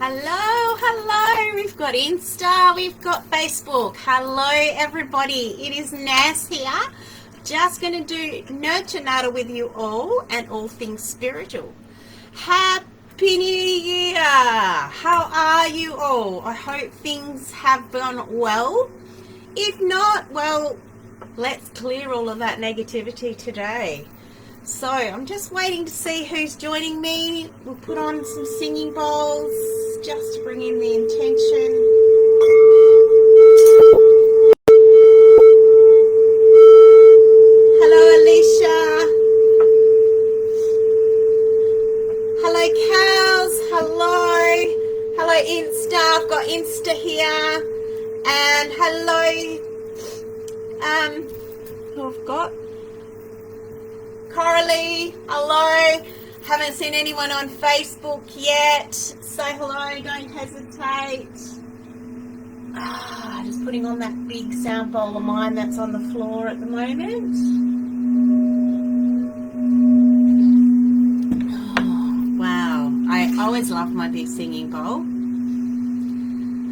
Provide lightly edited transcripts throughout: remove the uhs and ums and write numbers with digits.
Hello, we've got Insta, we've got Facebook. Hello everybody, it is Nas here. Just going to do Nurture Natter with you all and all things spiritual. Happy New Year! How are you all? I hope things have gone well. If not, well, let's clear all of that negativity today. So I'm just waiting to see who's joining me. We'll put on some singing bowls just to bring in the intention. Hello Alicia. Hello cows. Hello Insta. I've got Insta here. And hello who I've got? Coralie, hello. Haven't seen anyone on Facebook yet. Say hello, don't hesitate. Just putting on that big sound bowl of mine that's on the floor at the moment. Oh, wow, I always love my big singing bowl.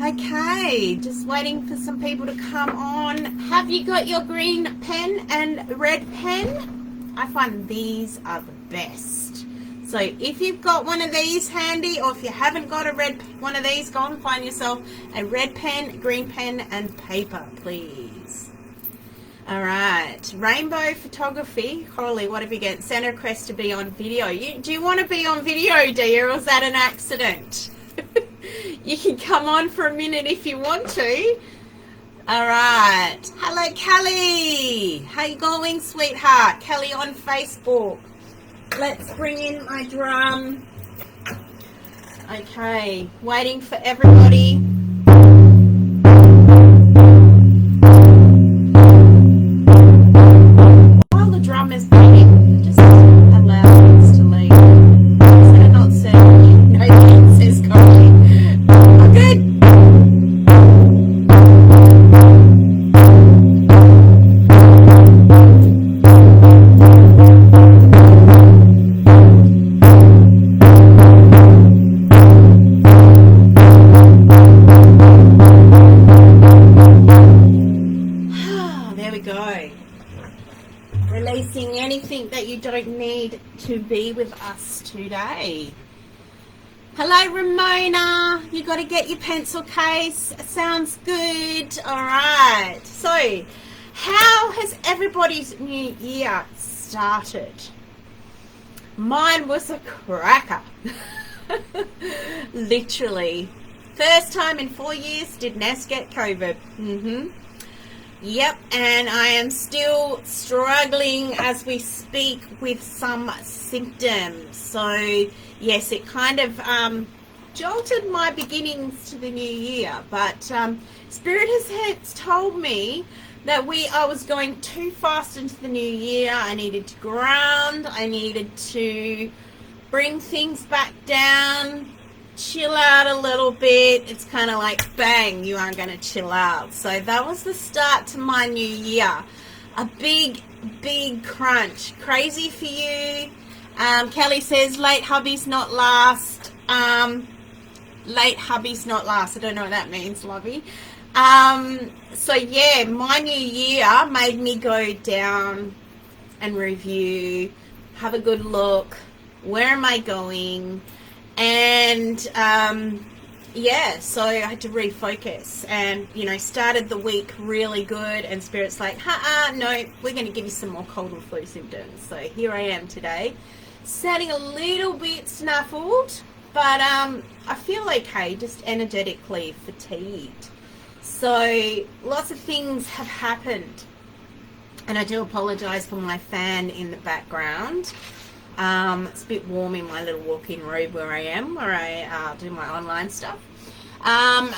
Okay, just waiting for some people to come on. Have you got your green pen and red pen? I find these are the best. So if you've got one of these handy, or if you haven't got a red one of these, go and find yourself a red pen, green pen and paper, please. All right, rainbow photography. Holly, what have you got? Send a request to be on video. Do you want to be on video, dear, or is that an accident? You can come on for a minute if you want to. All right. Hello, Kelly. How you going, sweetheart? Kelly on Facebook. Let's bring in my drum. Okay. Waiting for everybody. While the drum is beating, just allow things to leave. So not saying no one says copy. I'm good. Releasing anything that you don't need to be with us today. Hello Ramona, you got to get your pencil case. Sounds good. All right, so how has everybody's new year started? Mine was a cracker. Literally first time in 4 years did Ness get COVID. Yep, and I am still struggling as we speak with some symptoms. So yes, it kind of jolted my beginnings to the new year, but Spirit has told me that I was going too fast into the new year. I needed to ground, I needed to bring things back down, chill out a little bit. It's kind of like bang, you aren't going to chill out. So that was the start to my new year. A big crunch. Crazy for you. Kelly says late hubby's not last. Late hubby's not last. I don't know what that means, lovey. So yeah, my new year made me go down and review, have a good look. Where am I going? And yeah, so I had to refocus and, started the week really good, and Spirit's like, no, we're going to give you some more cold and flu symptoms. So here I am today, sounding a little bit snuffled, but I feel okay, just energetically fatigued. So lots of things have happened, and I do apologize for my fan in the background. It's a bit warm in my little walk-in room where I do my online stuff.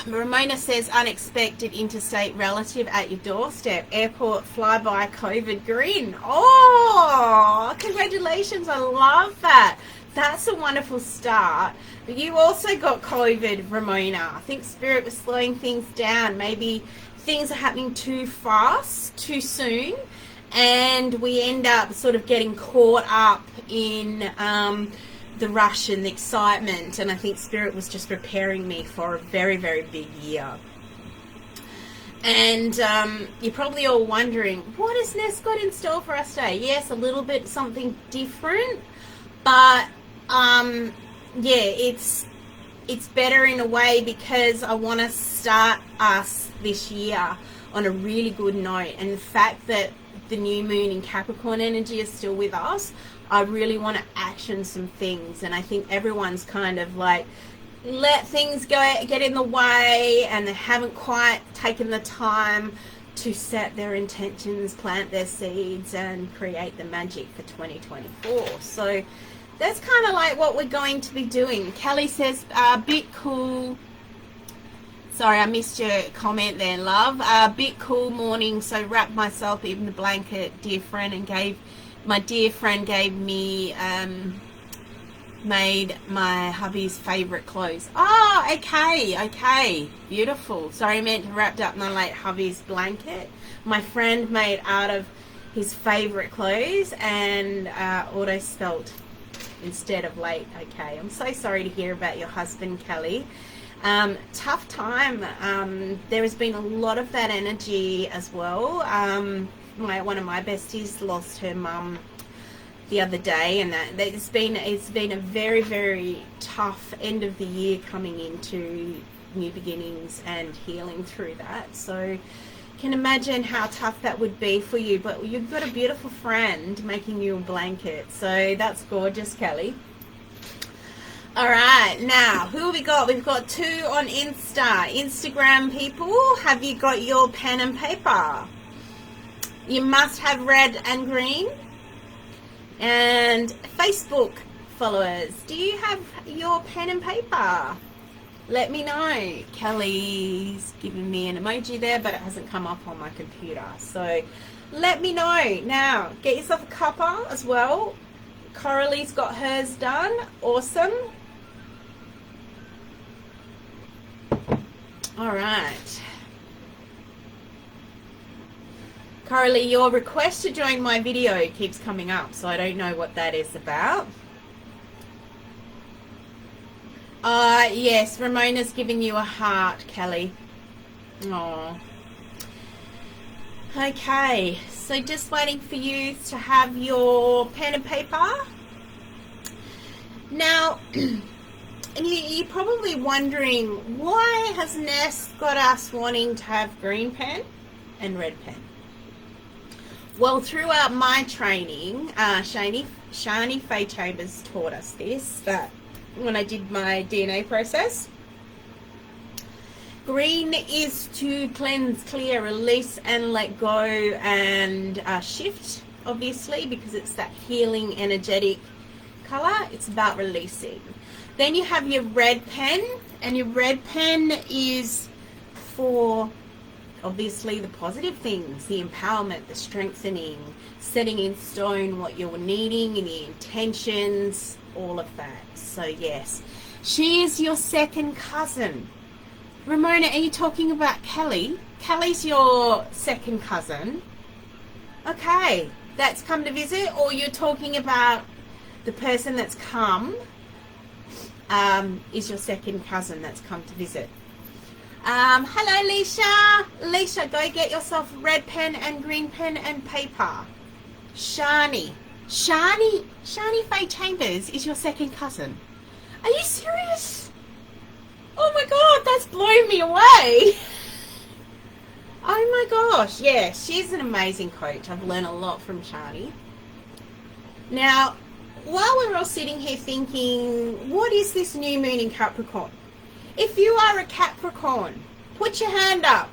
Ramona says unexpected interstate relative at your doorstep, airport flyby COVID green. Oh, congratulations, I love that. That's a wonderful start. But you also got COVID, Ramona. I think Spirit was slowing things down. Maybe things are happening too fast, too soon, and we end up sort of getting caught up in the rush and the excitement, and I think Spirit was just preparing me for a very, very big year. And you're probably all wondering, what has Ness got in store for us today? Yes, a little bit something different, but yeah, it's better in a way because I want to start us this year on a really good note. And the fact that the new moon in Capricorn energy is still with us, I really want to action some things. And I think everyone's kind of like let things get in the way, and they haven't quite taken the time to set their intentions, plant their seeds, and create the magic for 2024. So that's kind of like what we're going to be doing. Kelly says, bit cool. Sorry, I missed your comment there, love. Bit cool morning, so wrapped myself in the blanket, dear friend, and my dear friend gave me, made my hubby's favourite clothes. Oh, okay, beautiful. Sorry, I meant to wrap up my late hubby's blanket. My friend made out of his favourite clothes, and auto spelt instead of late. Okay, I'm so sorry to hear about your husband, Kelly. Tough time. There has been a lot of that energy as well. One of my besties lost her mum the other day, and it's been a very, very tough end of the year coming into new beginnings and healing through that. So can imagine how tough that would be for you, but you've got a beautiful friend making you a blanket, so that's gorgeous, Kelly. All right, now who have we got? We've got 2 on Instagram people. Have you got your pen and paper? You must have red and green. And Facebook followers, do you have your pen and paper? Let me know. Kelly's giving me an emoji there, but it hasn't come up on my computer. So let me know. Now, get yourself a cuppa as well. Coralie's got hers done. Awesome. All right. Coralie, your request to join my video keeps coming up, so I don't know what that is about. Yes, Ramona's giving you a heart, Kelly. Oh. Okay, so just waiting for you to have your pen and paper. Now, you're probably wondering, why has Ness got us wanting to have green pen and red pen? Well, throughout my training, Shani Faye Chambers taught us this, that when I did my DNA process, green is to cleanse, clear, release, and let go, and shift, obviously, because it's that healing, energetic color. It's about releasing. Then you have your red pen, and your red pen is for obviously the positive things, the empowerment, the strengthening, setting in stone what you're needing, the intentions, all of that. So yes, she is your second cousin. Ramona, are you talking about Kelly? Kelly's your second cousin. Okay, that's come to visit, or you're talking about the person that's come is your second cousin that's come to visit. Hello, Leisha. Leisha, go get yourself red pen and green pen and paper. Shani Faye Chambers is your second cousin. Are you serious? Oh my God, that's blown me away. Oh my gosh, yeah, she's an amazing coach. I've learned a lot from Shani. Now, while we're all sitting here thinking, what is this new moon in Capricorn? If you are a Capricorn, put your hand up.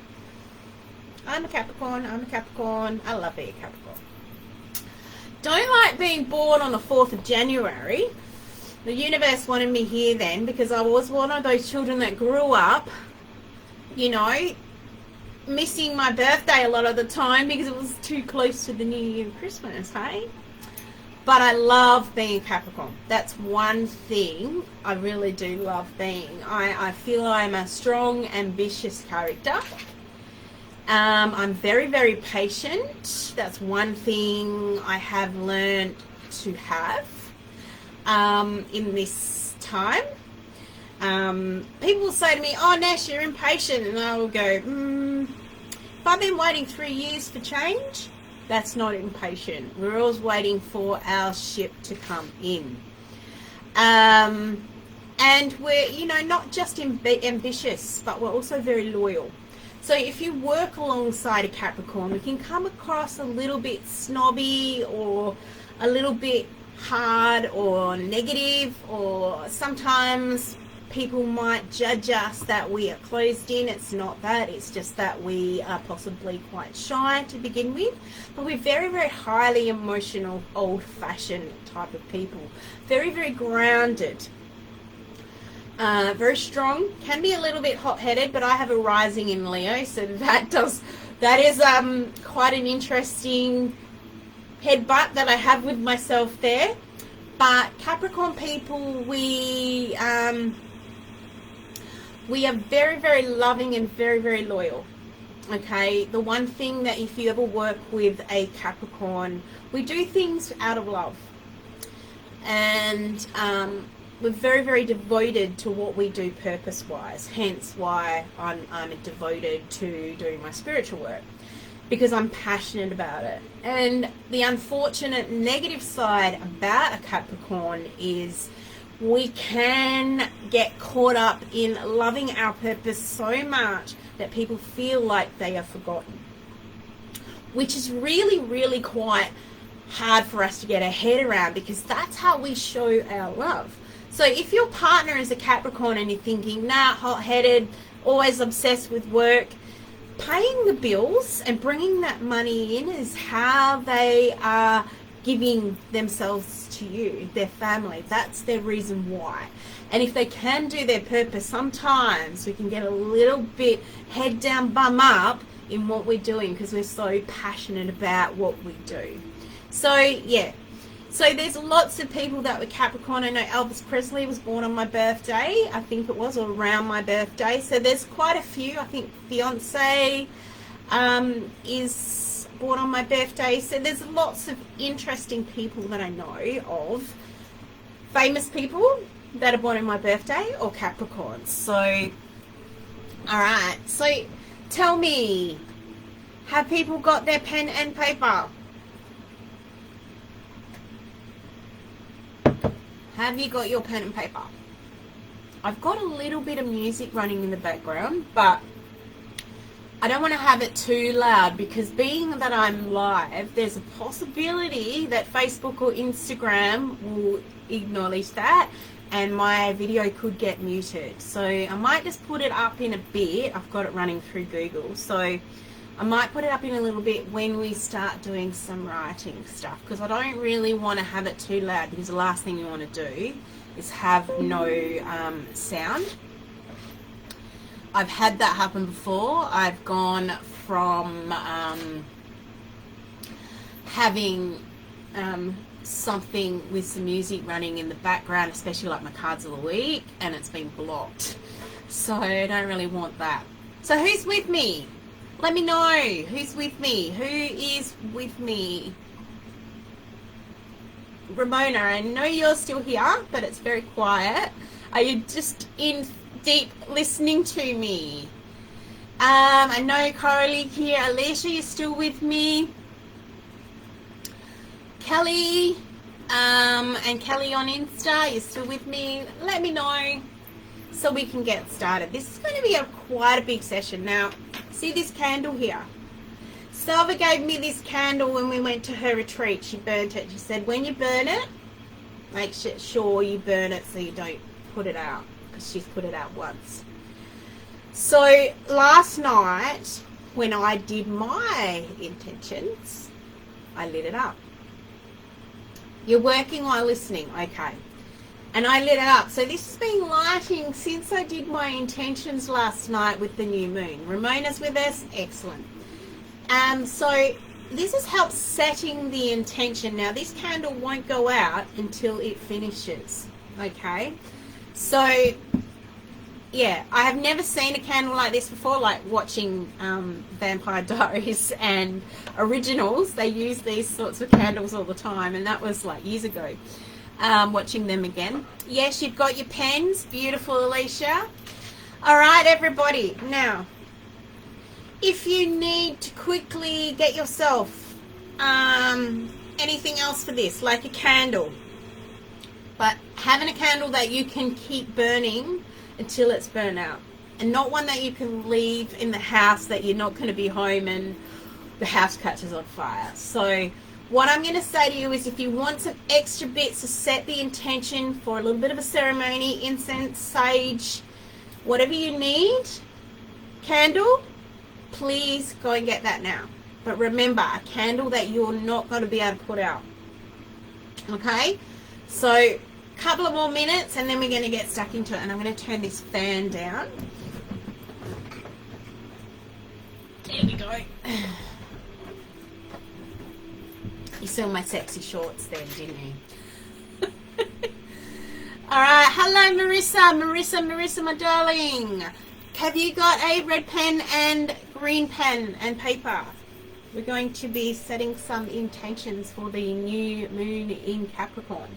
I'm a Capricorn. I love being a Capricorn. Don't like being born on the 4th of January. The universe wanted me here then because I was one of those children that grew up, you know, missing my birthday a lot of the time because it was too close to the New Year and Christmas, hey? But I love being a Capricorn. That's one thing I really do love being. I feel I'm a strong, ambitious character. I'm very, very patient. That's one thing I have learned to have. in this time. People will say to me, oh, Nash, you're impatient. And I will go, if I've been waiting 3 years for change, that's not impatient. We're always waiting for our ship to come in. And we're, you know, not just ambitious, but we're also very loyal. So if you work alongside a Capricorn, we can come across a little bit snobby or a little bit hard or negative, or sometimes people might judge us that we are closed in. It's not that. It's just that we are possibly quite shy to begin with. But we're very, very highly emotional, old-fashioned type of people. Very, very grounded. Very strong. Can be a little bit hot-headed, but I have a rising in Leo, so that is quite an interesting headbutt that I have with myself there. But Capricorn people, we are very, very loving and very, very loyal. Okay, the one thing that if you ever work with a Capricorn, we do things out of love, and we're very, very devoted to what we do purpose-wise. Hence why I'm devoted to doing my spiritual work, because I'm passionate about it. And the unfortunate negative side about a Capricorn is we can get caught up in loving our purpose so much that people feel like they are forgotten, which is really, really quite hard for us to get our head around, because that's how we show our love. So if your partner is a Capricorn and you're thinking, nah, hot-headed, always obsessed with work, paying the bills and bringing that money in is how they are giving themselves to you, their family. That's their reason why. And if they can do their purpose, sometimes we can get a little bit head down, bum up in what we're doing, because we're so passionate about what we do. So, yeah. So there's lots of people that were Capricorn. I know Elvis Presley was born on my birthday, I think it was, or around my birthday. So there's quite a few. I think Beyonce is born on my birthday. So there's lots of interesting people that I know of, famous people that are born on my birthday or Capricorns. So, all right. So tell me, have people got their pen and paper? Have you got your pen and paper? I've got a little bit of music running in the background, but I don't want to have it too loud, because being that I'm live, there's a possibility that Facebook or Instagram will acknowledge that and my video could get muted. So I might just put it up in a bit. I've got it running through Google. So I might put it up in a little bit when we start doing some writing stuff, because I don't really want to have it too loud, because the last thing you want to do is have no sound. I've had that happen before. I've gone from having something with some music running in the background, especially like my cards of the week, and it's been blocked. So I don't really want that. So who's with me? Let me know who's with me. Who is with me? Ramona, I know you're still here, but it's very quiet. Are you just in deep listening to me? I know Coralie here. Alicia, you're still with me. Kelly, and Kelly on Insta, you're still with me. Let me know so we can get started. This is going to be quite a big session. Now, see this candle here? Selva gave me this candle when we went to her retreat. She burnt it. She said, when you burn it, make sure you burn it so you don't put it out, because she's put it out once. So last night, when I did my intentions, I lit it up. You're working while listening, okay. And I lit it up. So this has been lighting since I did my intentions last night with the new moon. Ramona's with us, excellent. So this has helped setting the intention. Now this candle won't go out until it finishes, okay. So yeah, I have never seen a candle like this before, like watching Vampire Diaries and Originals. They use these sorts of candles all the time, and that was like years ago. watching them again. Yes, you've got your pens. Beautiful, Alicia. All right, everybody. Now, if you need to quickly get yourself anything else for this, like a candle, but having a candle that you can keep burning until it's burnt out, and not one that you can leave in the house that you're not going to be home and the house catches on fire. So what I'm going to say to you is, if you want some extra bits to set the intention for a little bit of a ceremony, incense, sage, whatever you need, candle, please go and get that now. But remember, a candle that you're not going to be able to put out. Okay? So a couple of more minutes and then we're going to get stuck into it. And I'm going to turn this fan down. There we go. You saw my sexy shorts then, didn't you? Alright, hello Marissa, my darling. Have you got a red pen and green pen and paper? We're going to be setting some intentions for the new moon in Capricorn.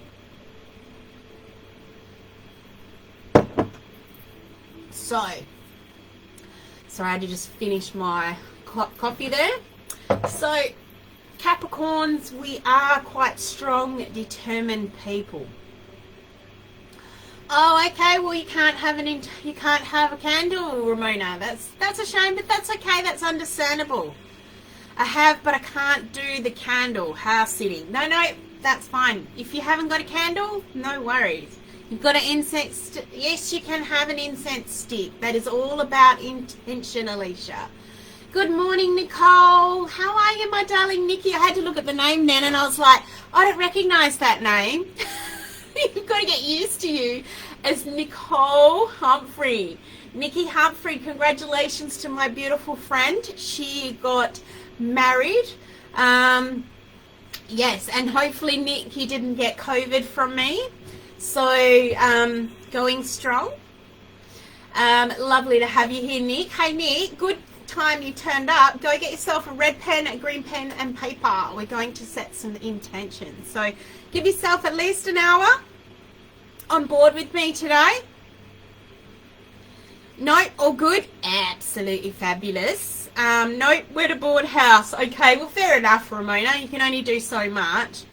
So, sorry, I had to just finish my coffee there. So, Capricorns, we are quite strong, determined people. Oh, okay. Well, you can't have a candle, Ramona. That's a shame, but that's okay. That's understandable. I have, but I can't do the candle house sitting. No, that's fine. If you haven't got a candle, no worries. You've got an incense. Yes, you can have an incense stick. That is all about intention, Alicia. Good morning, Nicole. How are you, my darling Nikki? I had to look at the name then, and I was like, I don't recognize that name. You've got to get used to you as Nicole Humphrey. Nikki Humphrey, congratulations to my beautiful friend. She got married. Yes, and hopefully, Nick, you didn't get COVID from me. So, going strong. Lovely to have you here, Nick. Hey, Nick, good time you turned up. Go get yourself a red pen, a green pen, and paper. We're going to set some intentions. So, give yourself at least an hour on board with me today. No, all good? Absolutely fabulous. No, we're to board house. Okay, well, fair enough, Ramona. You can only do so much.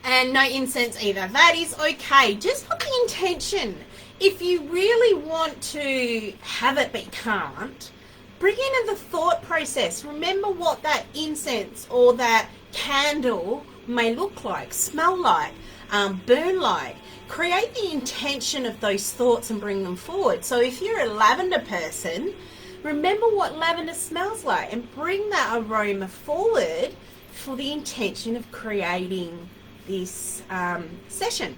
And no incense either. That is okay. Just put the intention. If you really want to have it but you can't, bring in the thought process. Remember what that incense or that candle may look like, smell like, burn like. Create the intention of those thoughts and bring them forward. So if you're a lavender person, remember what lavender smells like and bring that aroma forward for the intention of creating this session.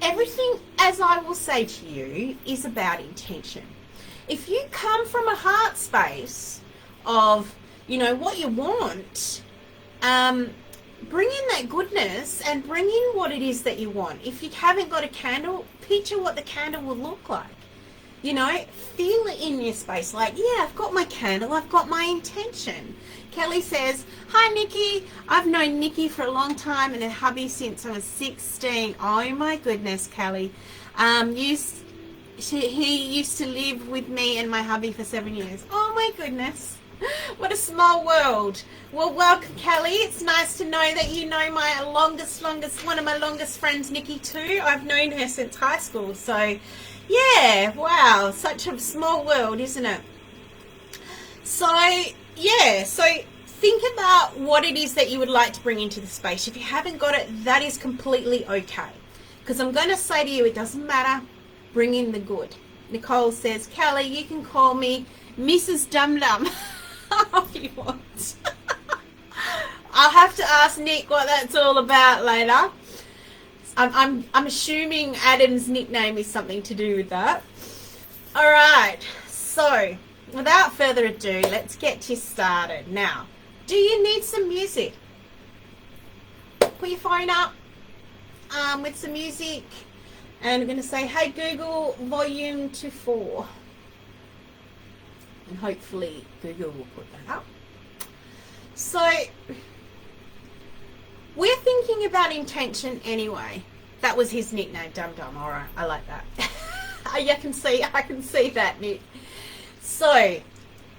Everything, as I will say to you, is about intention. If you come from a heart space of, you know, what you want, bring in that goodness and bring in what it is that you want. If you haven't got a candle, picture what the candle will look like. You know, feel it in your space. Like, yeah, I've got my candle, I've got my intention. Kelly says, hi, Nikki. I've known Nikki for a long time and her hubby since I was 16. Oh, my goodness, Kelly. He used to live with me and my hubby for 7 years. Oh, my goodness. What a small world. Well, welcome, Kelly. It's nice to know that you know my longest, one of my longest friends, Nikki, too. I've known her since high school. So, yeah, wow. Such a small world, isn't it? So, yeah, so think about what it is that you would like to bring into the space. If you haven't got it, that is completely okay. Because I'm going to say to you, it doesn't matter. Bring in the good. Nicole says, Kelly, you can call me Mrs. Dum Dum if you want. I'll have to ask Nick what that's all about later. I'm assuming Adam's nickname is something to do with that. All right, so without further ado, let's get you started. Now, do you need some music? Put your phone up with some music, and I'm going to say, hey Google, volume to 4. And hopefully Google will put that up. So, We're thinking about intention anyway. That was his nickname, Dum Dum. All right, I like that. I can see that, Nick. So,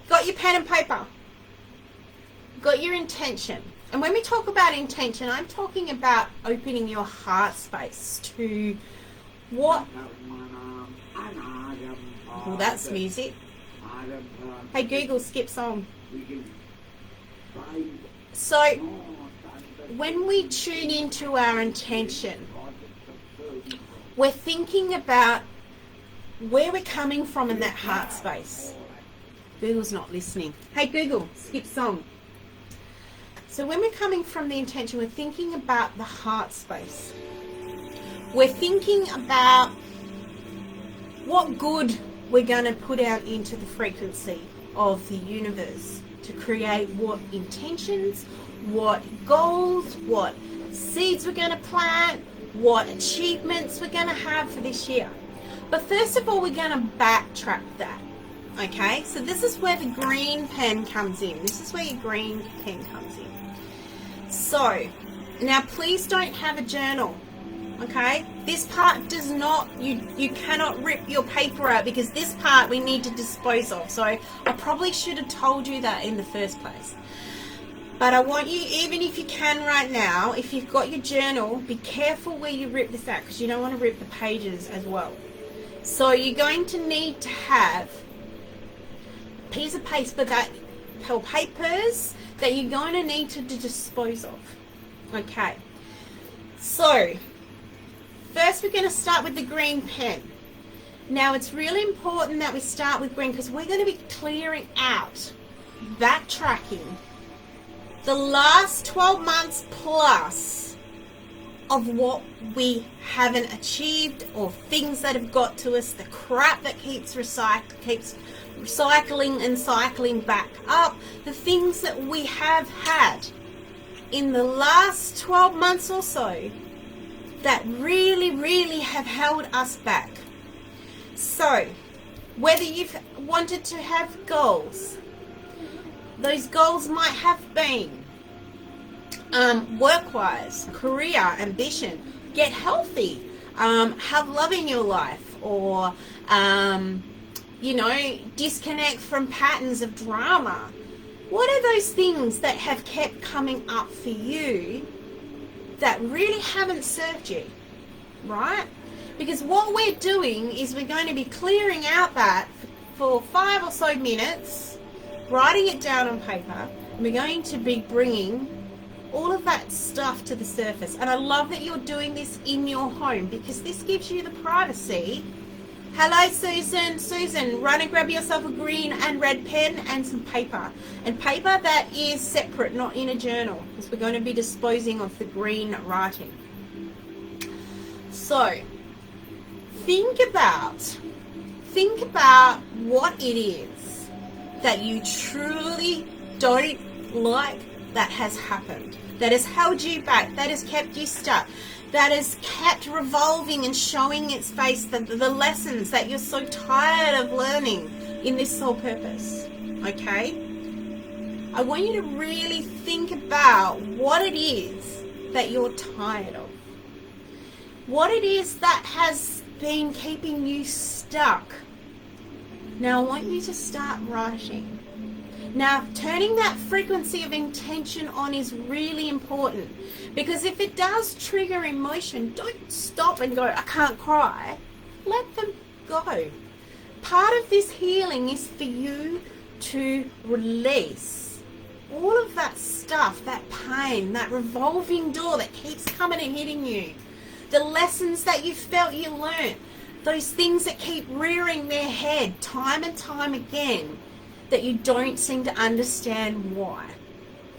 got your pen and paper. Got your intention. And when we talk about intention, I'm talking about opening your heart space to what... Well, that's music. Hey, Google, skip song. So, when we tune into our intention, we're thinking about where we're coming from in that heart space. Google's not listening. Hey, Google, skip song. So when we're coming from the intention, we're thinking about the heart space. We're thinking about what good we're going to put out into the frequency of the universe to create what intentions, what goals, what seeds we're going to plant, what achievements we're going to have for this year. But first of all, we're going to backtrack that. Okay, so this is where the green pen comes in. This is where your green pen comes in. So, now please don't have a journal. Okay, this part does not, you cannot rip your paper out, because this part we need to dispose of. So I probably should have told you that in the first place. But I want you, even if you can right now, if you've got your journal, be careful where you rip this out, because you don't want to rip the pages as well. So you're going to need to have a piece of paper or papers that you're going to need to dispose of. Okay, so first we're going to start with the green pen. Now it's really important that we start with green, because we're going to be clearing out, backtracking the last 12 months plus of what we haven't achieved, or things that have got to us, the crap that keeps recycling and cycling back up, the things that we have had in the last 12 months or so that really have held us back. So, whether you've wanted to have goals, those goals might have been work-wise, career, ambition, get healthy, have love in your life, or disconnect from patterns of drama. What are those things that have kept coming up for you that really haven't served you, right? Because what we're doing is we're going to be clearing out that for 5 or so minutes, writing it down on paper, and we're going to be bringing all of that stuff to the surface. And I love that you're doing this in your home, because this gives you the privacy. Hello, Susan. Susan, run and grab yourself a green and red pen and some paper. And paper that is separate, not in a journal, because we're going to be disposing of the green writing. So, think about what it is that you truly don't like that has happened, that has held you back, that has kept you stuck, that has kept revolving and showing its face, the lessons that you're so tired of learning in this soul purpose. Okay? I want you to really think about what it is that you're tired of. What it is that has been keeping you stuck. Now I want you to start writing. Now, turning that frequency of intention on is really important, because if it does trigger emotion, don't stop and go, I can't cry. Let them go. Part of this healing is for you to release all of that stuff, that pain, that revolving door that keeps coming and hitting you, the lessons that you felt you learned, those things that keep rearing their head time and time again, that you don't seem to understand why.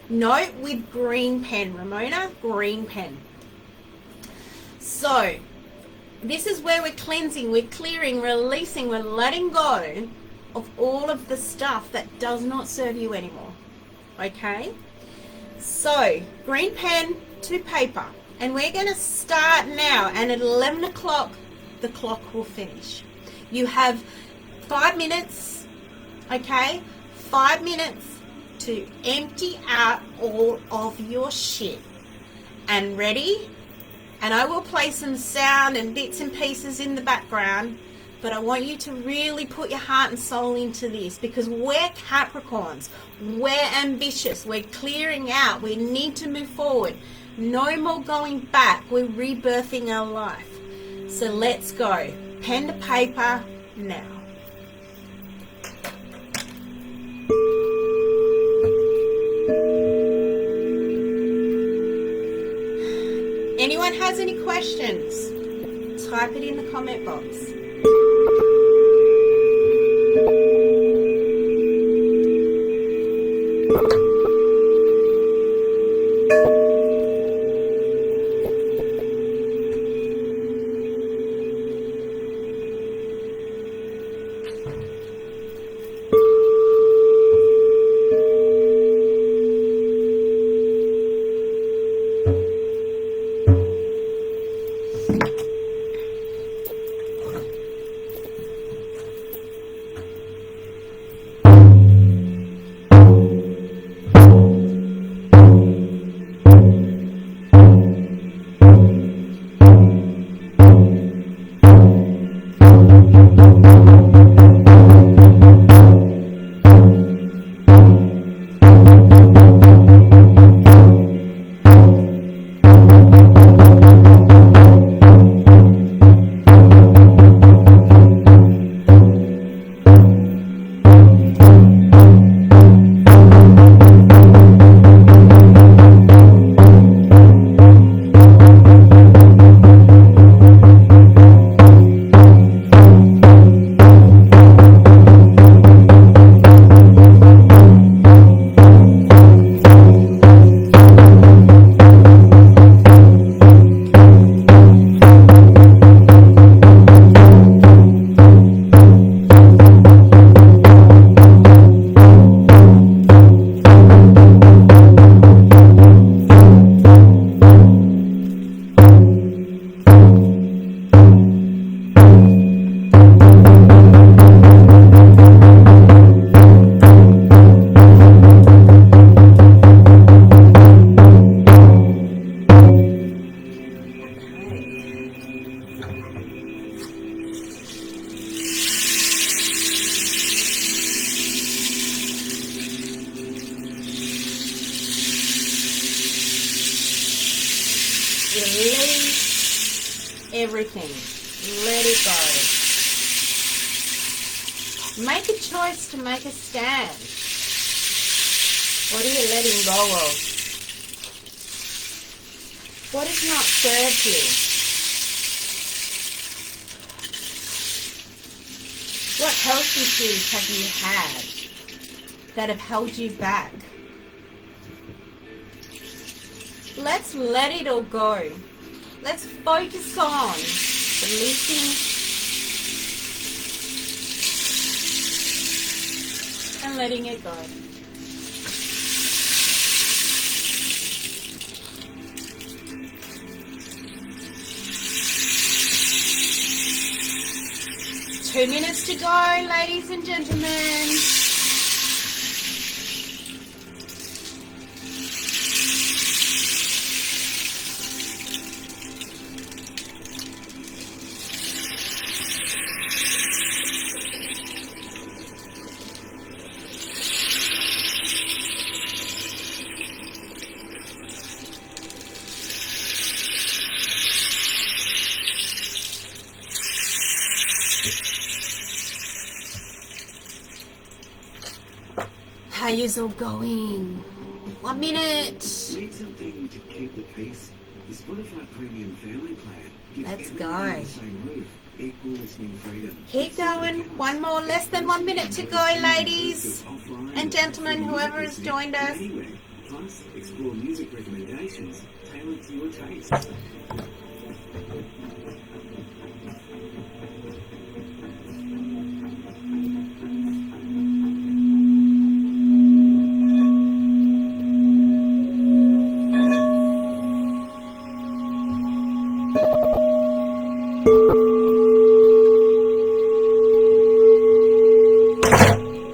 Note with green pen, Ramona, green pen. So, this is where we're cleansing, we're clearing, releasing, we're letting go of all of the stuff that does not serve you anymore. Okay? So, green pen to paper. And we're going to start now, and at 11 o'clock, the clock will finish. You have 5 minutes, okay? 5 minutes to empty out all of your shit. and ready. And I will play some sound and bits and pieces in the background, but I want you to really put your heart and soul into this, because we're Capricorns. We're ambitious. We're clearing out. We need to move forward. No more going back. We're rebirthing our life. So let's go. Pen to paper now. Anyone has any questions? Type it in the comment box. Release everything. Let it go. Make a choice to make a stand. What are you letting go of? What has not served you? What health issues have you had that have held you back? Let's let it all go. Let's focus on releasing and letting it go. Two minutes to go, ladies and gentlemen. How yous all going? 1 minute. Need something to keep the peace? The Spotify Premium Family Plan gives Let's everyone go. under the same roof equal listening freedom. Keep going. One more, less than 1 minute to go, ladies Offline and gentlemen, free whoever music has joined us. anywhere. Plus, explore music recommendations tailored to your taste.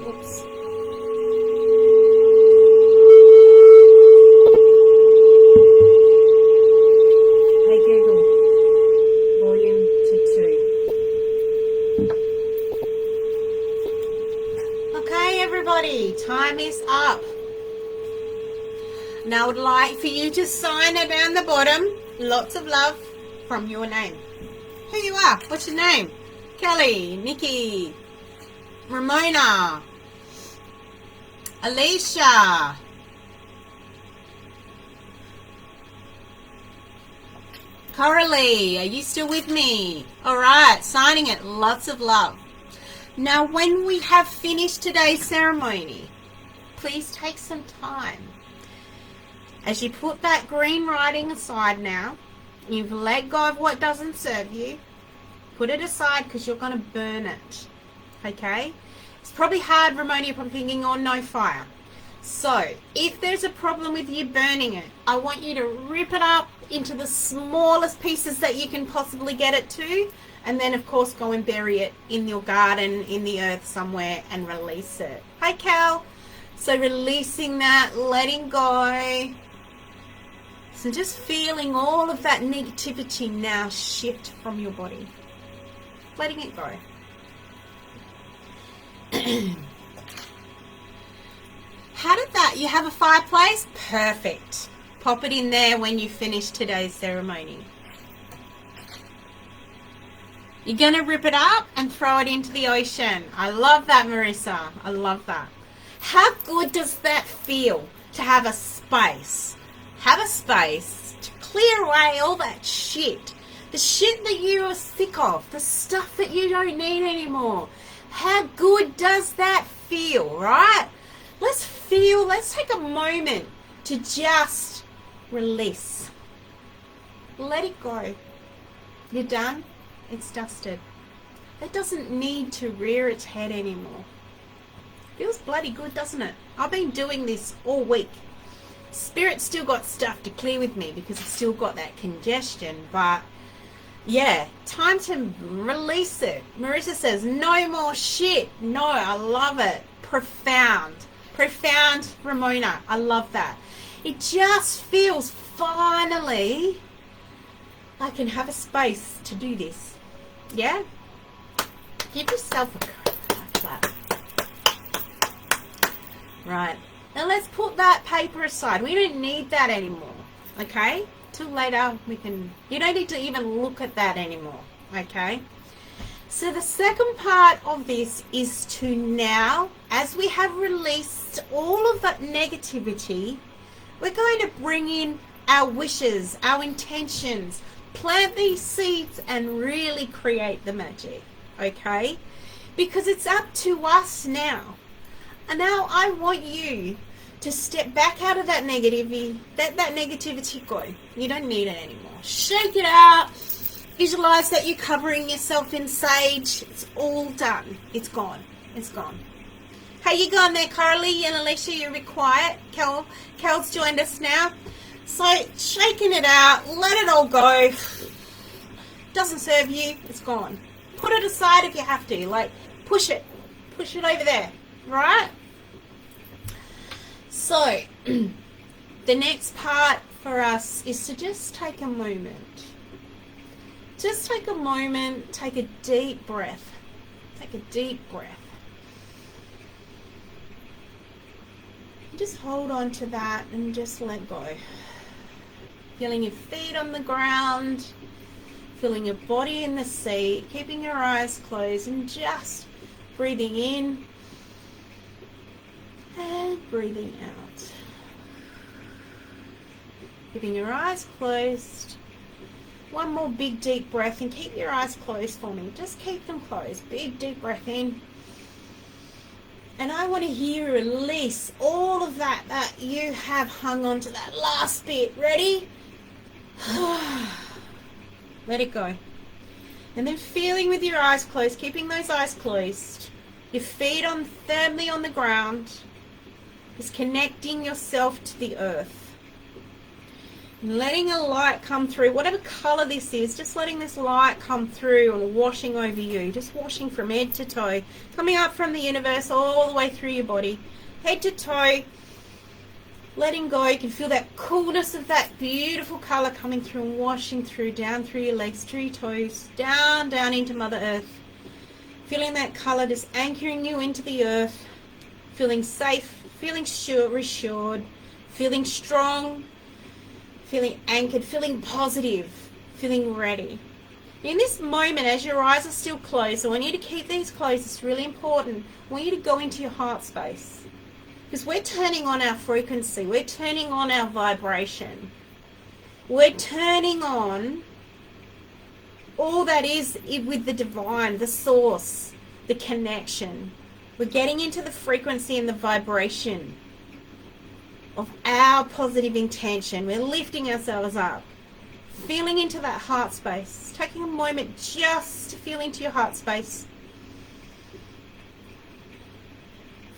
Oops. everybody. Time is up. Now I would like for you to sign it down the bottom. Lots of love from your name. Who you are? What's your name? Kelly, Nikki, Ramona, Alicia, Coralie, are you still with me? Alright, signing it. Lots of love. Now when we have finished today's ceremony, please take some time. As you put that green writing aside now, you've let go of what doesn't serve you. Put it aside because you're going to burn it. Okay? It's probably hard, Ramona, you're probably thinking, oh, no fire. So, if there's a problem with you burning it, I want you to rip it up into the smallest pieces that you can possibly get it to, and then, of course, go and bury it in your garden, in the earth somewhere, and release it. Hi, Cal. So, releasing that, letting go. So, just feeling all of that negativity now shift from your body. Letting it go. How did that? You have a fireplace? Perfect. Pop it in there when you finish today's ceremony. You're going to rip it up and throw it into the ocean. I love that, Marissa. I love that. How good does that feel to have a space? Have a space to clear away all that shit. The shit that you are sick of. The stuff that you don't need anymore. How good does that feel, right? Let's take a moment to just release. Let it go. You're done? It's dusted. It doesn't need to rear its head anymore. Feels bloody good, doesn't it? I've been doing this all week. Spirit's still got stuff to clear with me because it's still got that congestion, but yeah, time to release it. Marissa says, no more shit. No, I love it. Profound, Ramona. I love that. It just feels finally I can have a space to do this. Yeah? Give yourself a clap. Right. Now let's put that paper aside. We don't need that anymore. Okay? Till later you don't need to even look at that anymore. Okay? So the second part of this is to now, as we have released all of that negativity, we're going to bring in our wishes, our intentions, plant these seeds and really create the magic. Okay? Because it's up to us now. And now I want you to step back out of that negativity, let that negativity go. You don't need it anymore. Shake it out. Visualize that you're covering yourself in sage. It's all done. It's gone. It's gone. How you going there, Carly and Alicia? You're a bit quiet. Cal's joined us now. So shaking it out, let it all go. Doesn't serve you. It's gone. Put it aside if you have to. Like push it over there. Right? So, the next part for us is to just take a moment. Just take a moment, take a deep breath. Take a deep breath. Just hold on to that and just let go. Feeling your feet on the ground, feeling your body in the seat, keeping your eyes closed and just breathing in and breathing out. Keeping your eyes closed. One more big deep breath and keep your eyes closed for me. Just keep them closed. Big deep breath in. And I want to hear you release all of that you have hung on to that last bit. Ready? Let it go. And then feeling with your eyes closed, keeping those eyes closed, your feet firmly on the ground, is connecting yourself to the earth. And letting a light come through, whatever color this is, just letting this light come through and washing over you, just washing from head to toe, coming up from the universe all the way through your body, head to toe, letting go. You can feel that coolness of that beautiful color coming through and washing through, down through your legs, through your toes, down into Mother Earth. Feeling that color just anchoring you into the earth. feeling safe, feeling reassured, feeling strong, feeling anchored, feeling positive, feeling ready. In this moment, as your eyes are still closed, I want you to keep these closed. It's really important. I want you to go into your heart space, because we're turning on our frequency. We're turning on our vibration. We're turning on all that is with the divine, the source, the connection. We're getting into the frequency and the vibration of our positive intention. We're lifting ourselves up, feeling into that heart space, taking a moment just to feel into your heart space,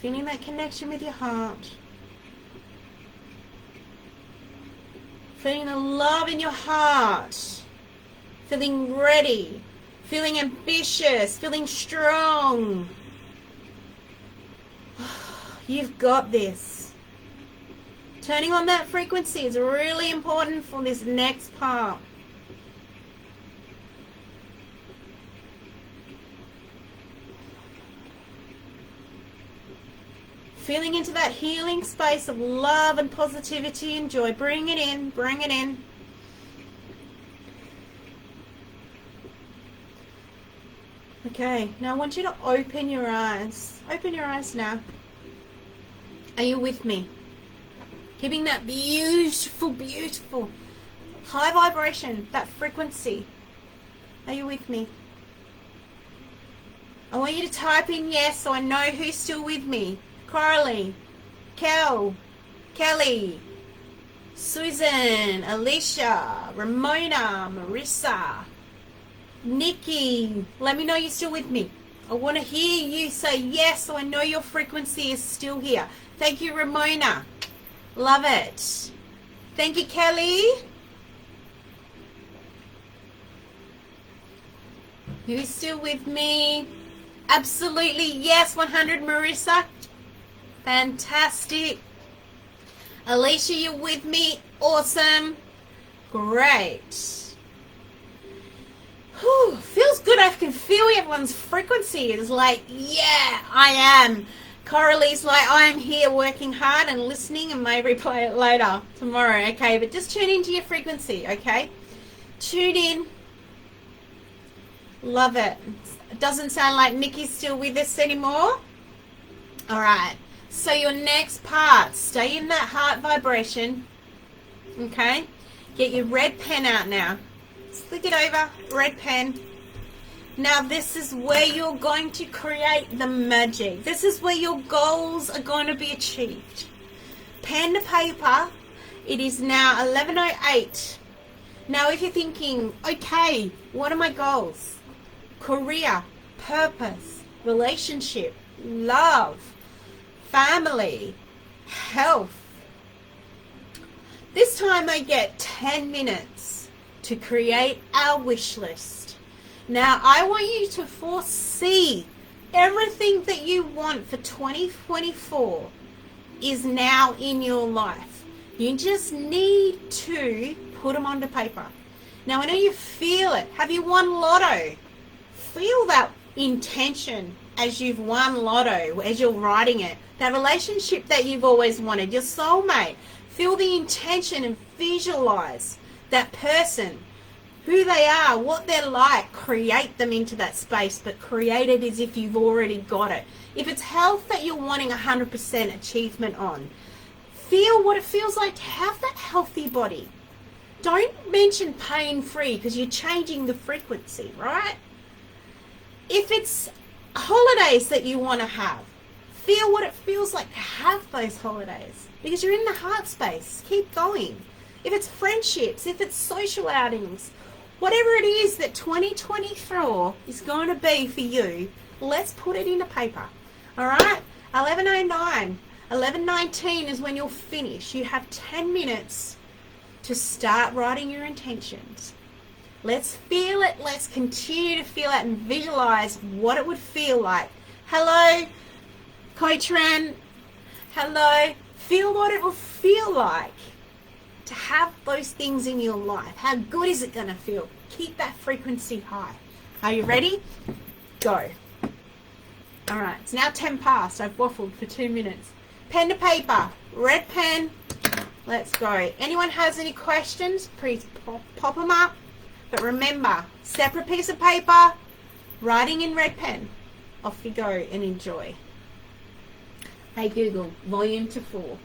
feeling that connection with your heart, feeling the love in your heart, feeling ready, feeling ambitious, feeling strong. You've got this. Turning on that frequency is really important for this next part. Feeling into that healing space of love and positivity and joy. Bring it in, bring it in. Okay, now I want you to open your eyes. Open your eyes now. Are you with me? Keeping that beautiful, beautiful high vibration, that frequency. Are you with me? I want you to type in yes so I know who's still with me. Carly, Kelly, Susan, Alicia, Ramona, Marissa, Nikki. Let me know you're still with me. I want to hear you say yes so I know your frequency is still here. Thank you, Ramona. Love it. Thank you, Kelly. Who's still with me? Absolutely yes, 100, Marissa. Fantastic. Alicia, you're with me. Awesome. Great. Whew, feels good. I can feel everyone's frequency. It's like, yeah, I am. Coralie's like, I am here working hard and listening and may replay it later tomorrow. Okay, but just tune into your frequency, okay? Tune in. Love it. It doesn't sound like Nikki's still with us anymore. All right. So your next part, stay in that heart vibration, okay? Get your red pen out now. Flick it over, red pen. Now this is where you're going to create the magic. This is where your goals are going to be achieved. Pen to paper. It is now 11:08. Now if you're thinking, okay, what are my goals? Career, purpose, relationship, love, family, health. This time I get 10 minutes to create our wish list. Now I want you to foresee everything that you want for 2024 is now in your life. You just need to put them onto paper. Now I know you feel it. Have you won lotto? Feel that intention as you've won lotto, as you're writing it. That relationship that you've always wanted, your soulmate. Feel the intention and visualize that person, who they are, what they're like. Create them into that space, but create it as if you've already got it. If it's health that you're wanting 100% achievement on, feel what it feels like to have that healthy body. Don't mention pain-free because you're changing the frequency, right? If it's holidays that you want to have, feel what it feels like to have those holidays because you're in the heart space. Keep going. If it's friendships, if it's social outings, whatever it is that 2024 is going to be for you, let's put it into paper. All right? 11:09, 11:19 is when you'll finish. You have 10 minutes to start writing your intentions. Let's feel it. Let's continue to feel it and visualize what it would feel like. Hello, Coach Ren. Hello. Feel what it will feel like to have those things in your life. How good is it going to feel? Keep that frequency high. Are you ready? Go. All right, it's now 10 past. I've waffled for 2 minutes. Pen to paper, red pen. Let's go. Anyone has any questions, please pop them up. But remember, separate piece of paper, writing in red pen. Off you go and enjoy. Hey Google, volume to 4.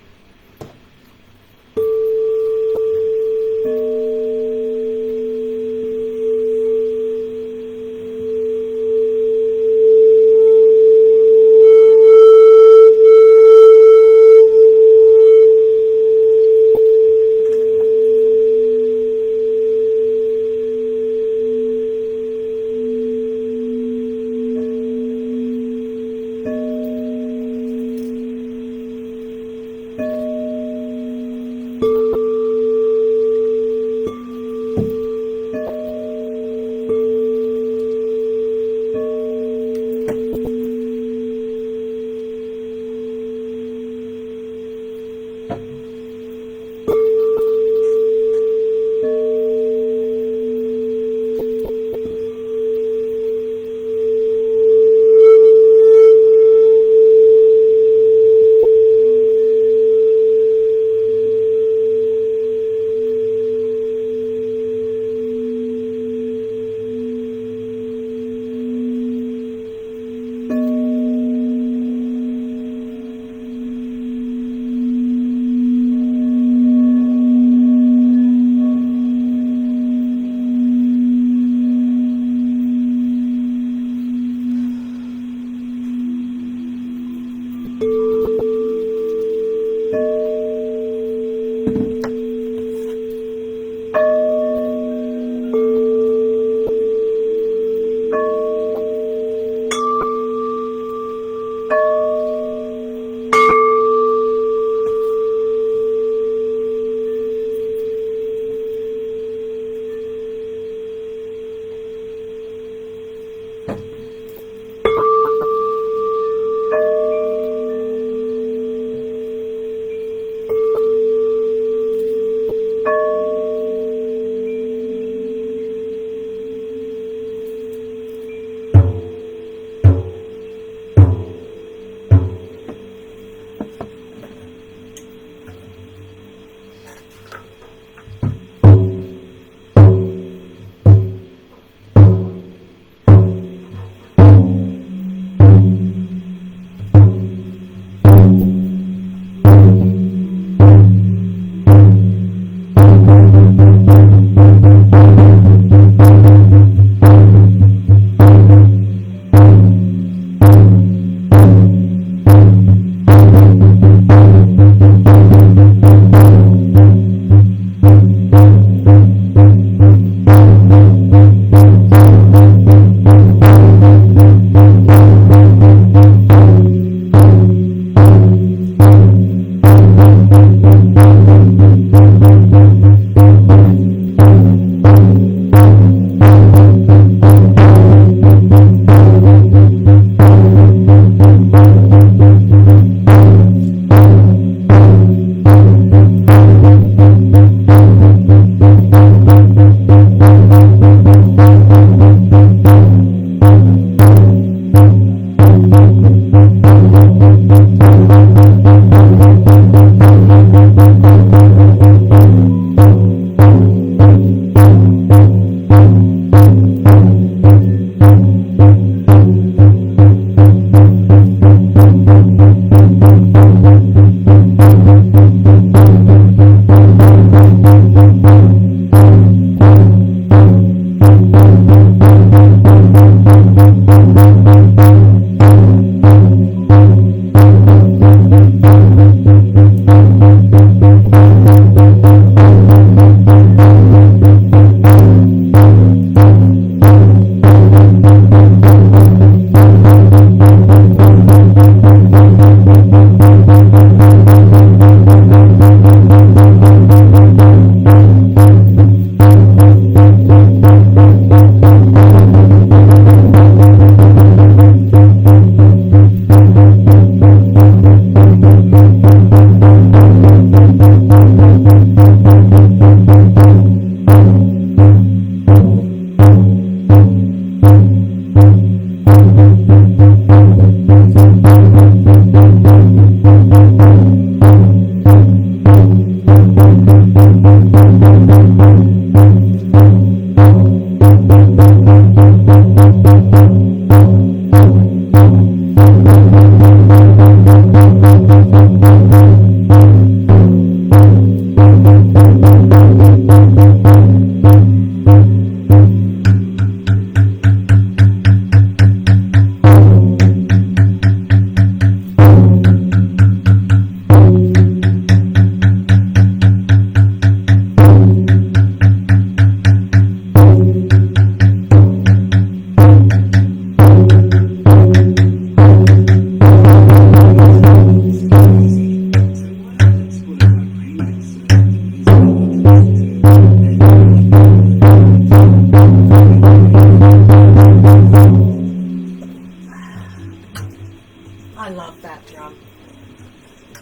I love that drum.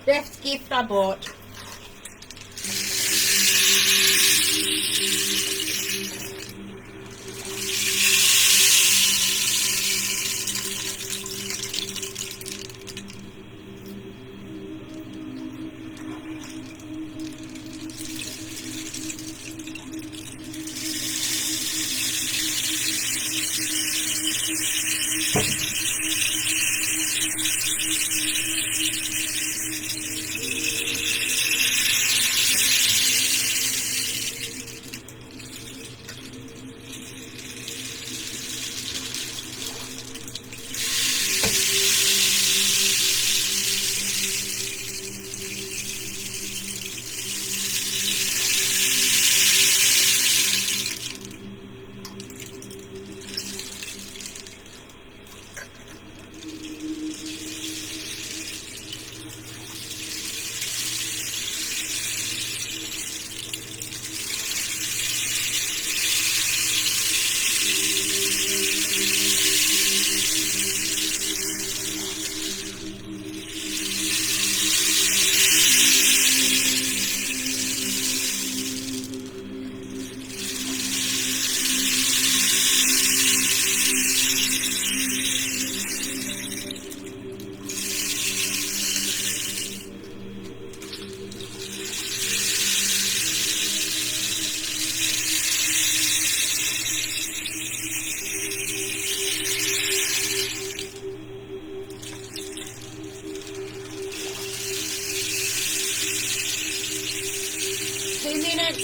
Best gift I bought.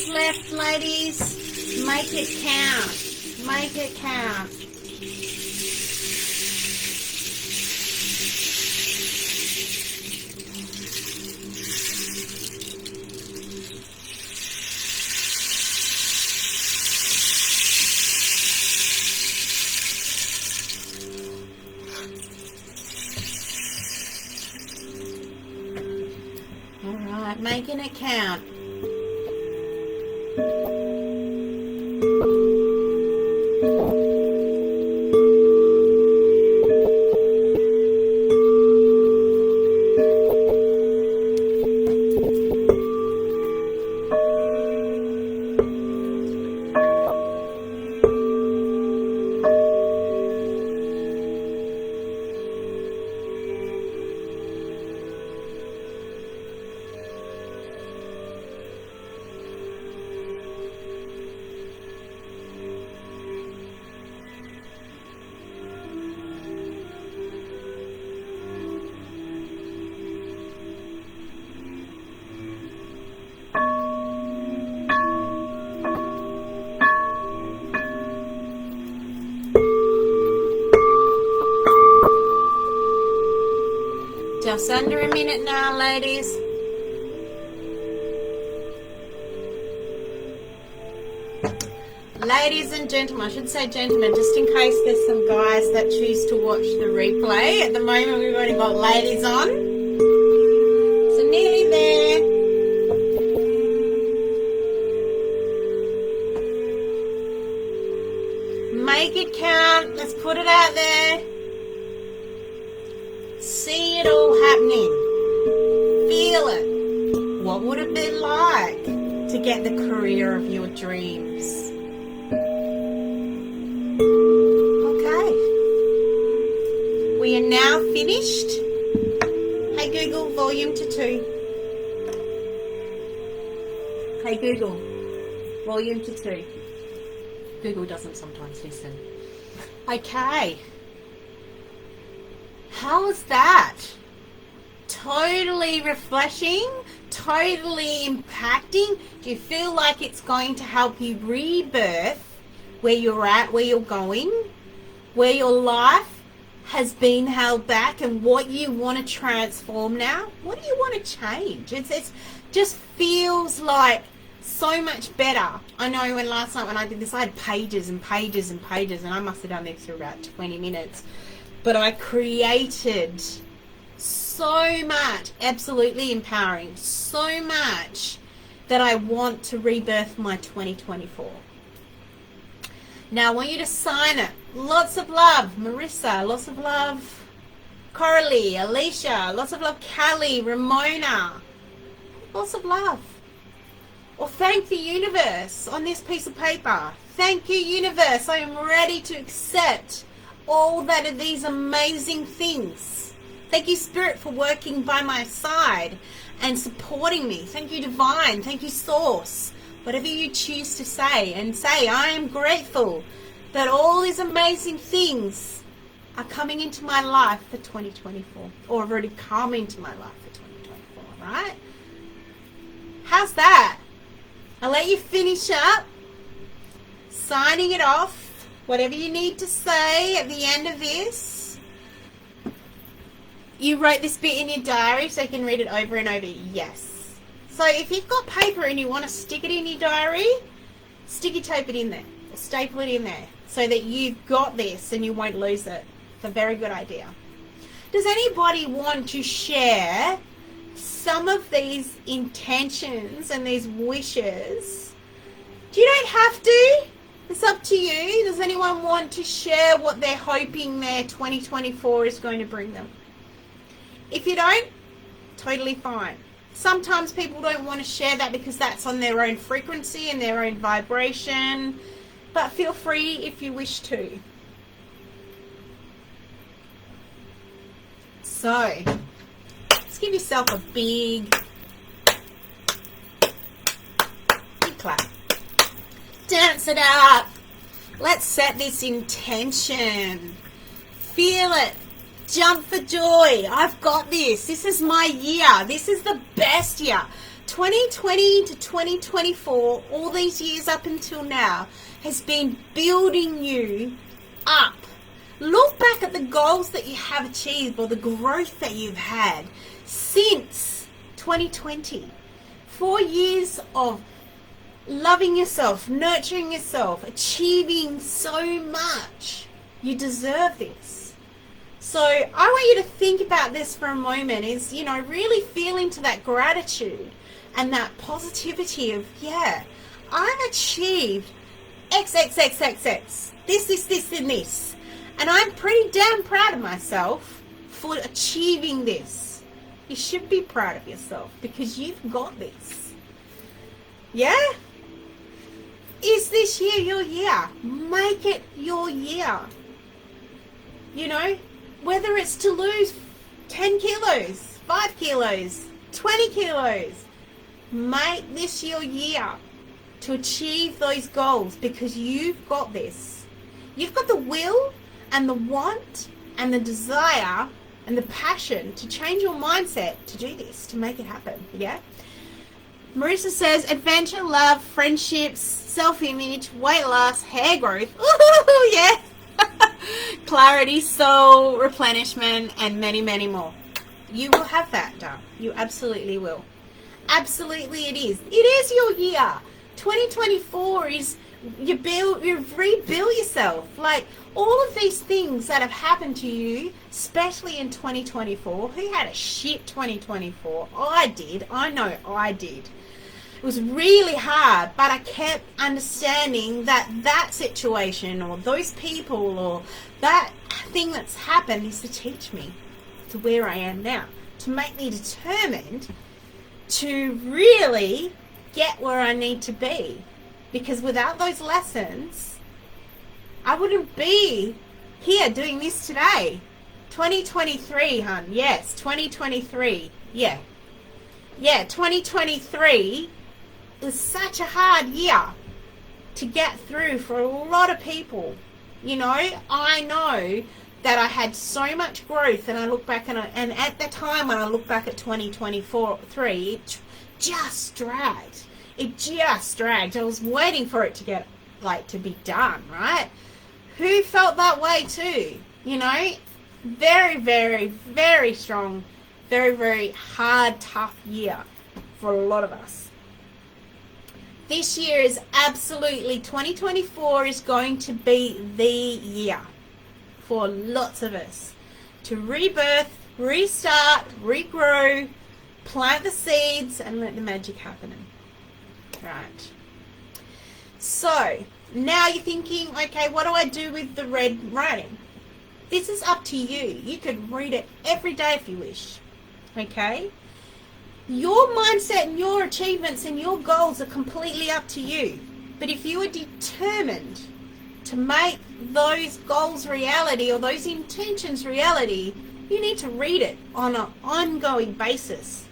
Left, ladies. Make it count. Make it count. All right, making it count. Just under a minute now, ladies. Ladies and gentlemen, I should say gentlemen, just in case there's some guys that choose to watch the replay. At the moment, we've only got ladies on. So nearly there. Make it count. Let's put it out there. See it all happening. Feel it. What would it be like to get the career of your dreams? Okay. We are now finished. Hey Google, volume to 2. Hey Google, volume to 2. Google doesn't sometimes listen. Okay. How was that? Totally refreshing, totally impacting. Do you feel like it's going to help you rebirth where you're at, where you're going, where your life has been held back and what you want to transform now? What do you want to change? It's just feels like so much better. I know when last night when I did this, I had pages and pages and pages, and I must have done this for about 20 minutes. But I created so much, absolutely empowering, so much that I want to rebirth my 2024. Now I want you to sign it. Lots of love, Marissa, lots of love. Coralie, Alicia, lots of love. Callie, Ramona, lots of love. Or thank the universe on this piece of paper. Thank you, universe. I am ready to accept all that are these amazing things. Thank you, Spirit, for working by my side and supporting me. Thank you, Divine. Thank you, Source. Whatever you choose to say, and say, I am grateful that all these amazing things are coming into my life for 2024, or have already come into my life for 2024, right? How's that? I'll let you finish up, signing it off, whatever you need to say at the end of this. You wrote this bit in your diary so you can read it over and over. Yes. So if you've got paper and you want to stick it in your diary, sticky tape it in there, or staple it in there so that you've got this and you won't lose it. It's a very good idea. Does anybody want to share some of these intentions and these wishes? You don't have to. It's up to you. Does anyone want to share what they're hoping their 2024 is going to bring them? If you don't, totally fine. Sometimes people don't want to share that because that's on their own frequency and their own vibration, but feel free if you wish to. So, let's give yourself a big clap. Dance it up. Let's set this intention. Feel it. Jump for joy. I've got this. This is my year. This is the best year. 2020 to 2024, all these years up until now, has been building you up. Look back at the goals that you have achieved or the growth that you've had since 2020. 4 years of loving yourself, nurturing yourself, achieving so much. You deserve this. So I want you to think about this for a moment, is, really feel into that gratitude and that positivity of, yeah, I've achieved X, X, X, X, X, this, and this. And I'm pretty damn proud of myself for achieving this. You should be proud of yourself because you've got this. Yeah? Is this year your year? Make it your year. Whether it's to lose 10 kilos, 5 kilos, 20 kilos, make this your year to achieve those goals because you've got this. You've got the will and the want and the desire and the passion to change your mindset to do this, to make it happen, yeah? Marissa says, adventure, love, friendships, self-image, weight loss, hair growth. Ooh, yeah. Clarity, soul, replenishment, and many, many more. You will have that done. You absolutely will. Absolutely it is. It is your year. 2024 is you rebuild yourself. Like all of these things that have happened to you, especially in 2024. Who had a shit 2024? I did. I know I did. It was really hard, but I kept understanding that situation or those people or that thing that's happened is to teach me to where I am now, to make me determined to really get where I need to be. Because without those lessons, I wouldn't be here doing this today. 2023, hun. Yes, 2023. Yeah. Yeah, 2023 was such a hard year to get through for a lot of people. I know that I had so much growth, and I look back and at the time when I look back at 2023, it just dragged. It just dragged. I was waiting for it to get to be done, right? Who felt that way too? Very, very, very strong, very, very hard, tough year for a lot of us. This year is absolutely, 2024 is going to be the year for lots of us to rebirth, restart, regrow, plant the seeds, and let the magic happen. Right. So, now you're thinking, okay, what do I do with the red writing? This is up to you. You could read it every day if you wish. Okay? Your mindset and your achievements and your goals are completely up to you. But if you are determined to make those goals reality or those intentions reality, you need to read it on an ongoing basis.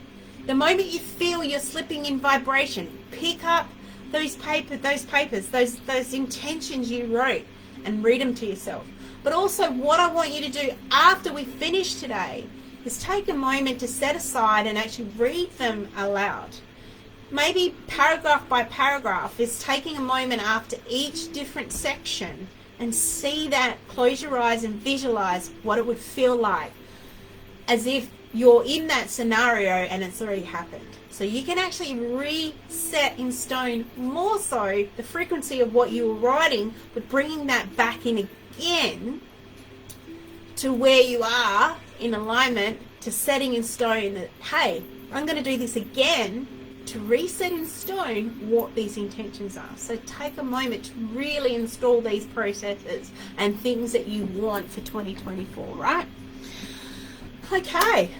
The moment you feel you're slipping in vibration, pick up those papers, those intentions you wrote, and read them to yourself. But also, what I want you to do after we finish today is take a moment to set aside and actually read them aloud. Maybe paragraph by paragraph is taking a moment after each different section and see that, close your eyes and visualize what it would feel like as if you're in that scenario and it's already happened. So you can actually reset in stone more so the frequency of what you were writing, but bringing that back in again to where you are in alignment to setting in stone that, hey, I'm going to do this again to reset in stone what these intentions are. So take a moment to really install these processes and things that you want for 2024, right? Okay.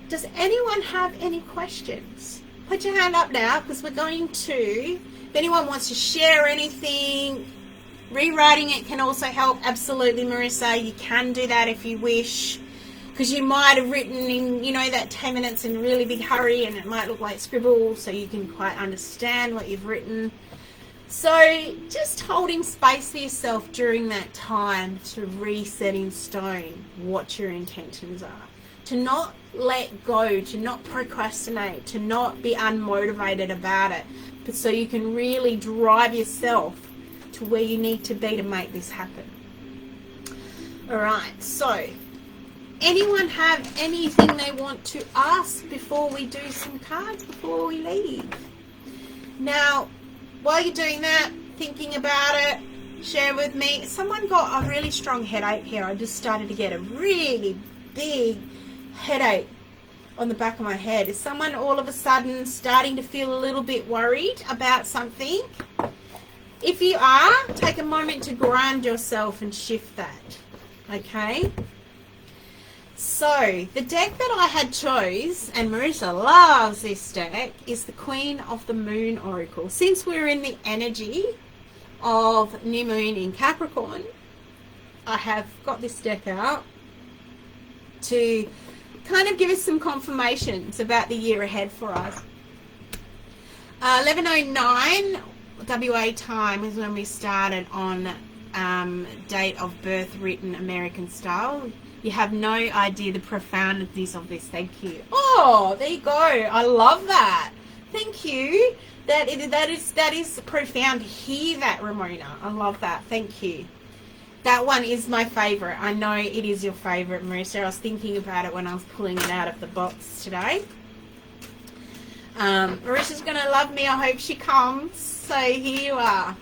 Does anyone have any questions? Put your hand up now, because we're going to, if anyone wants to share anything, rewriting it can also help. Absolutely, Marissa, you can do that if you wish, because you might have written in, that 10 minutes in a really big hurry and it might look like scribble, so you can quite understand what you've written. So just holding space for yourself during that time to reset in stone what your intentions are. To not let go, to not procrastinate, to not be unmotivated about it, but so you can really drive yourself to where you need to be to make this happen. All right, so anyone have anything they want to ask before we do some cards, before we leave? Now, while you're doing that, thinking about it, share with me. Someone got a really strong headache here. I just started to get a really big headache on the back of my head. Is someone all of a sudden starting to feel a little bit worried about something? If you are, take a moment to ground yourself and shift that. Okay? So, the deck that I had chose, and Marissa loves this deck, is the Queen of the Moon Oracle. Since we're in the energy of new moon in Capricorn, I have got this deck out to kind of give us some confirmations about the year ahead for us. 11:09 WA time is when we started on date of birth written American style. You have no idea the profoundness of this. Thank you. Oh, there you go. I love that. Thank you. That is profound to hear that, Ramona. I love that. Thank you. That one is my favorite. I know it is your favorite, Marissa. I was thinking about it when I was pulling it out of the box today. Marissa's going to love me. I hope she comes. So here you are.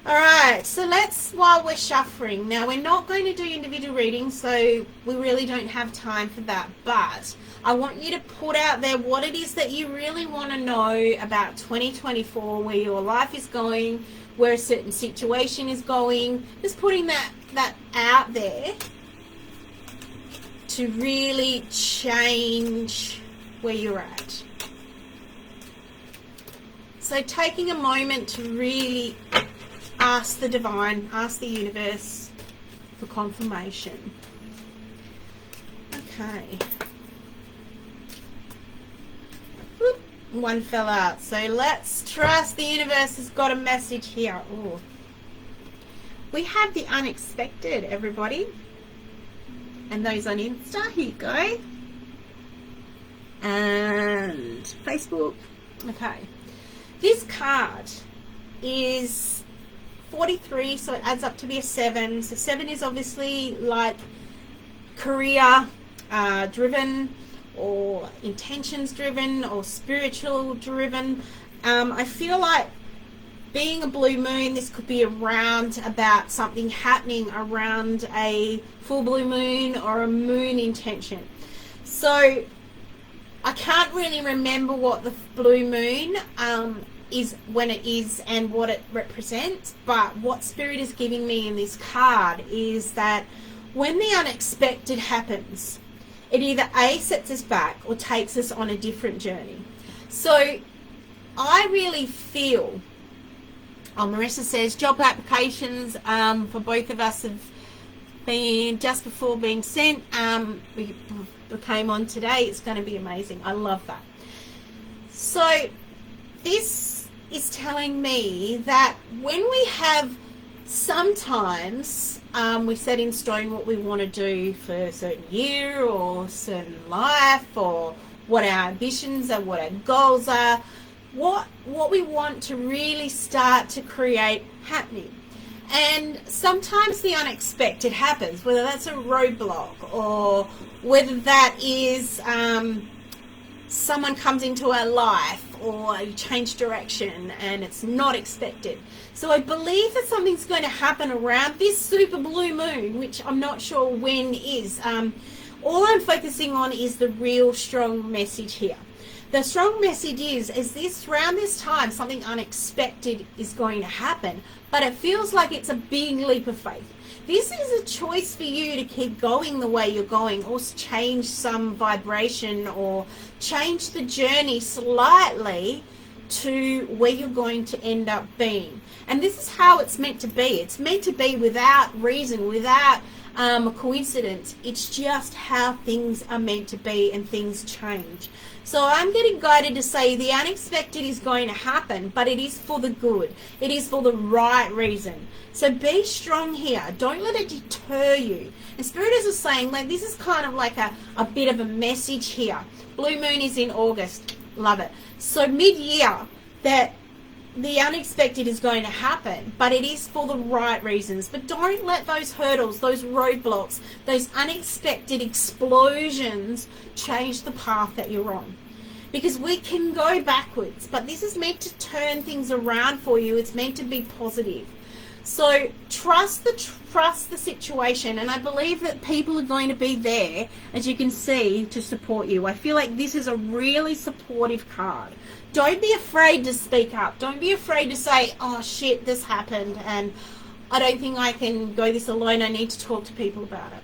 All right. So let's, while we're shuffling, now we're not going to do individual readings, so we really don't have time for that. But I want you to put out there what it is that you really want to know about 2024, where your life is going, where a certain situation is going. Just putting that out there to really change where you're at. So taking a moment to really ask the divine, ask the universe for confirmation. Okay. Whoop, one fell out. So let's trust the universe has got a message here. Ooh. We have the unexpected, everybody. And those on Insta, here you go. And Facebook. Okay. This card is 43, so it adds up to be a 7. So 7 is obviously like career driven, or intentions driven, or spiritual driven. I feel like being a blue moon, this could be around about something happening around a full blue moon or a moon intention. So I can't really remember what the blue moon is, when it is, and what it represents, but what Spirit is giving me in this card is that when the unexpected happens, it either A, sets us back or takes us on a different journey. So I really feel, Marissa says, job applications for both of us have been just before being sent. We came on today. It's going to be amazing. I love that. So this is telling me that when we have sometimes we set in stone what we want to do for a certain year or certain life, or what our ambitions are, what our goals are, what we want to really start to create happening. And sometimes the unexpected happens, whether that's a roadblock or whether that is someone comes into our life or you change direction and it's not expected. So I believe that something's going to happen around this super blue moon, which I'm not sure when is. All I'm focusing on is the real strong message here. The strong message is this, around this time, something unexpected is going to happen, but it feels like it's a big leap of faith. This is a choice for you to keep going the way you're going, or change some vibration, or change the journey slightly to where you're going to end up being. And this is how it's meant to be. It's meant to be without reason, without a coincidence. It's just how things are meant to be, and things change. So I'm getting guided to say the unexpected is going to happen, but it is for the good. It is for the right reason. So be strong here. Don't let it deter you. And Spirit is saying, like, this is kind of like a bit of a message here. Blue moon is in August. Love it. So mid-year, that the unexpected is going to happen, but it is for the right reasons. But don't let those hurdles, those roadblocks, those unexpected explosions change the path that you're on. Because we can go backwards, but this is meant to turn things around for you. It's meant to be positive. So trust the situation, and I believe that people are going to be there, as you can see, to support you. I feel like this is a really supportive card. Don't be afraid to speak up. Don't be afraid to say, oh shit, this happened and I don't think I can go this alone. I need to talk to people about it.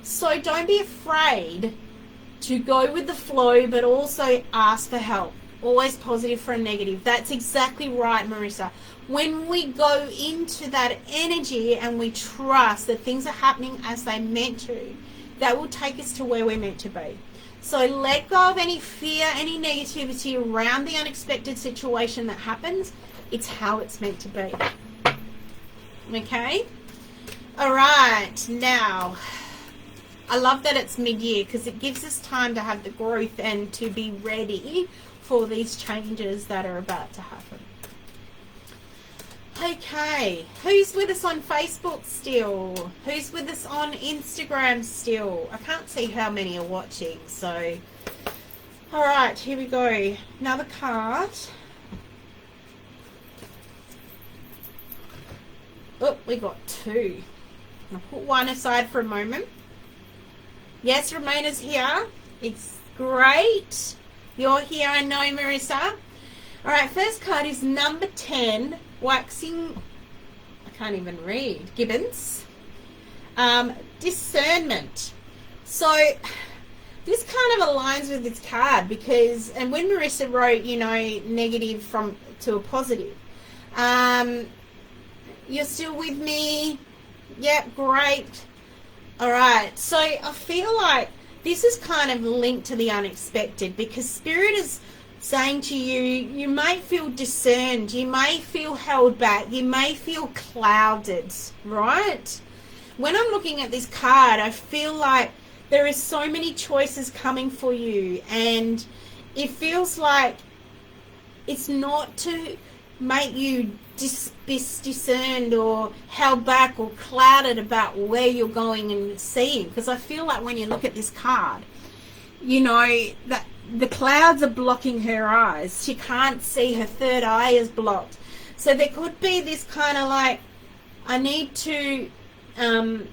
So don't be afraid to go with the flow, but also ask for help. Always positive for a negative. That's exactly right, Marissa. When we go into that energy and we trust that things are happening as they meant to, that will take us to where we're meant to be. So let go of any fear, any negativity around the unexpected situation that happens. It's how it's meant to be. Okay? All right. Now, I love that it's mid-year, because it gives us time to have the growth and to be ready for these changes that are about to happen. Okay, who's with us on Facebook still? Who's with us on Instagram still? I can't see how many are watching, so... Alright, here we go. Another card. Oh, we got two. I'll put one aside for a moment. Yes, Ramona's here. It's great. You're here, I know, Marissa. Alright, first card is number 10. Waxing, I can't even read, Gibbons. Discernment. So this kind of aligns with this card, because, and when Marissa wrote, you know, negative to a positive, you're still with me? Yep, great. All right, so I feel like this is kind of linked to the unexpected, because Spirit is saying to you, you may feel discerned, you may feel held back, you may feel clouded, right? When I'm looking at this card, I feel like there is so many choices coming for you, and it feels like it's not to make you discerned or held back or clouded about where you're going and seeing, because I feel like when you look at this card, you know, that the clouds are blocking her eyes. She can't see. Her third eye is blocked. So there could be this kind of like, I need to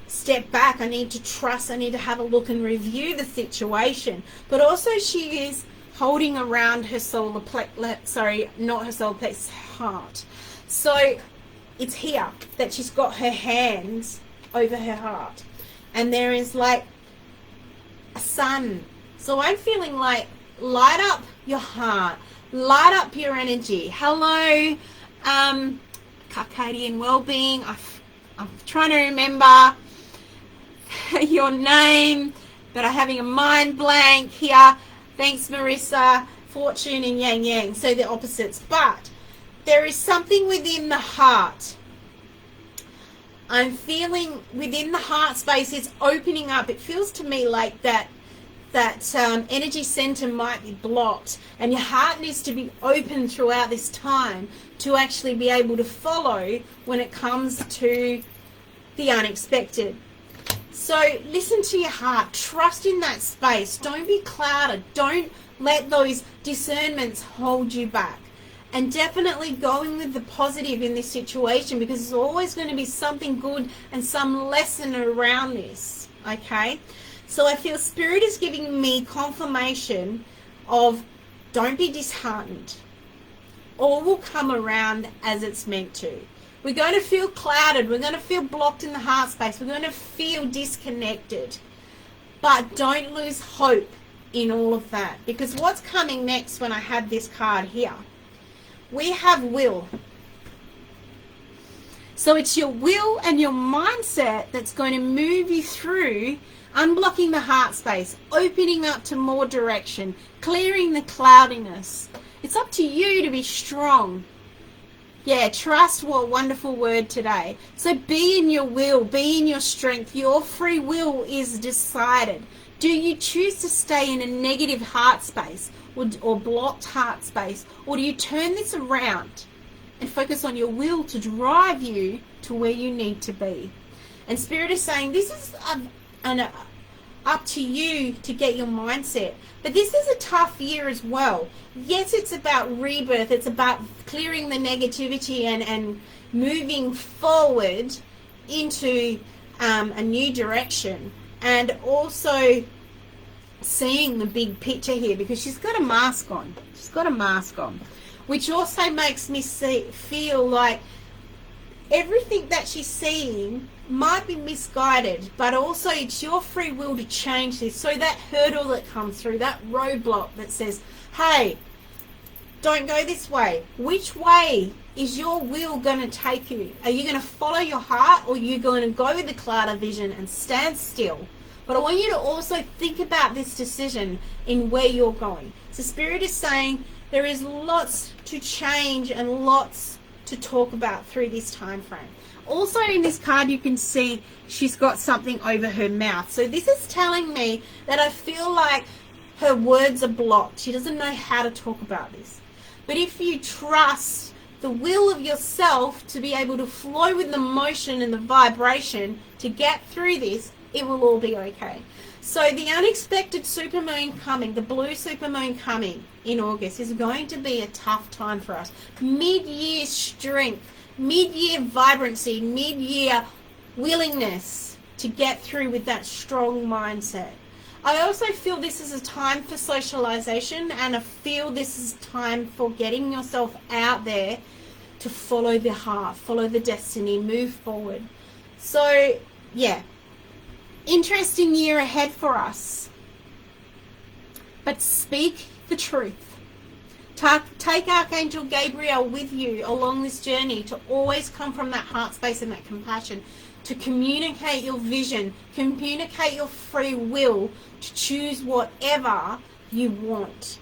step back. I need to trust. I need to have a look and review the situation. But also she is holding around her solar plexus, sorry, not her solar plexus, heart. So it's here that she's got her hands over her heart. and there is like a sun. So I'm feeling like light up your heart, light up your energy. Hello, Carcadian Wellbeing. I'm trying to remember your name, but I'm having a mind blank here. Thanks, Marissa. Fortune and Yang Yang, so the opposites. But there is something within the heart. I'm feeling within the heart space, it's opening up. It feels to me like that energy center might be blocked, and your heart needs to be open throughout this time to actually be able to follow when it comes to the unexpected. So listen to your heart, trust in that space. Don't be clouded. Don't let those discernments hold you back. And definitely going with the positive in this situation, because there's always going to be something good and some lesson around this, okay? So I feel Spirit is giving me confirmation of don't be disheartened. All will come around as it's meant to. We're going to feel clouded. We're going to feel blocked in the heart space. We're going to feel disconnected. But don't lose hope in all of that. Because what's coming next when I have this card here? We have will. So it's your will and your mindset that's going to move you through unblocking the heart space, opening up to more direction, clearing the cloudiness. It's up to you to be strong. Yeah, trust, what a wonderful word today. So be in your will, be in your strength. Your free will is decided. Do you choose to stay in a negative heart space or blocked heart space? Or do you turn this around and focus on your will to drive you to where you need to be? And Spirit is saying this is up to you to get your mindset. But this is a tough year as well. Yes, it's about rebirth. It's about clearing the negativity and moving forward into a new direction. And also seeing the big picture here, because she's got a mask on. She's got a mask on, which also makes me feel like everything that she's seeing might be misguided, but also it's your free will to change this. So that hurdle that comes through, that roadblock that says, hey, don't go this way. Which way is your will going to take you? Are you going to follow your heart, or are you going to go with the cloud of vision and stand still? But I want you to also think about this decision in where you're going. So Spirit is saying there is lots to change and lots to talk about through this time frame. Also in this card you can see she's got something over her mouth. So this is telling me that I feel like her words are blocked. She doesn't know how to talk about this. But if you trust the will of yourself to be able to flow with the motion and the vibration to get through this, it will all be okay. So the unexpected supermoon coming, the blue supermoon coming in August, is going to be a tough time for us. Mid-year strength, mid-year vibrancy, mid-year willingness to get through with that strong mindset. I also feel this is a time for socialization, and I feel this is time for getting yourself out there to follow the heart, follow the destiny, move forward. So, yeah. Interesting year ahead for us. But speak the truth. Take Archangel Gabriel with you along this journey to always come from that heart space and that compassion, to communicate your vision, communicate your free will to choose whatever you want.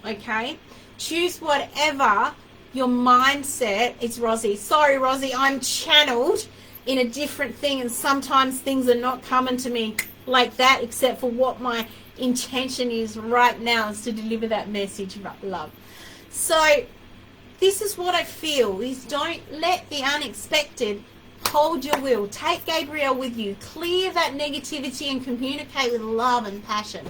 Okay? Choose whatever your mindset is. Rosie. Sorry, Rosie, I'm channeled in a different thing, and sometimes things are not coming to me like that, except for what my intention is right now, is to deliver that message of love. So this is what I feel, is don't let the unexpected hold your will. Take Gabriel with you, clear that negativity and communicate with love and passion.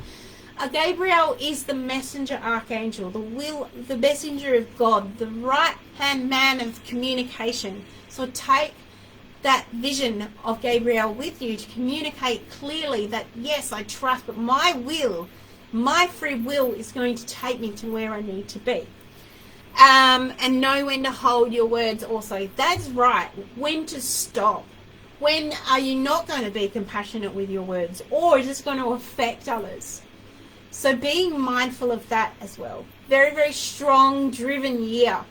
Gabriel is the messenger archangel, the messenger of God, the right hand man of communication. So take that vision of Gabriel with you to communicate clearly that, yes, I trust, but my will, my free will is going to take me to where I need to be. And know when to hold your words also. That's right. When to stop. When are you not going to be compassionate with your words, or is it going to affect others? So being mindful of that as well. Very, very strong, driven year.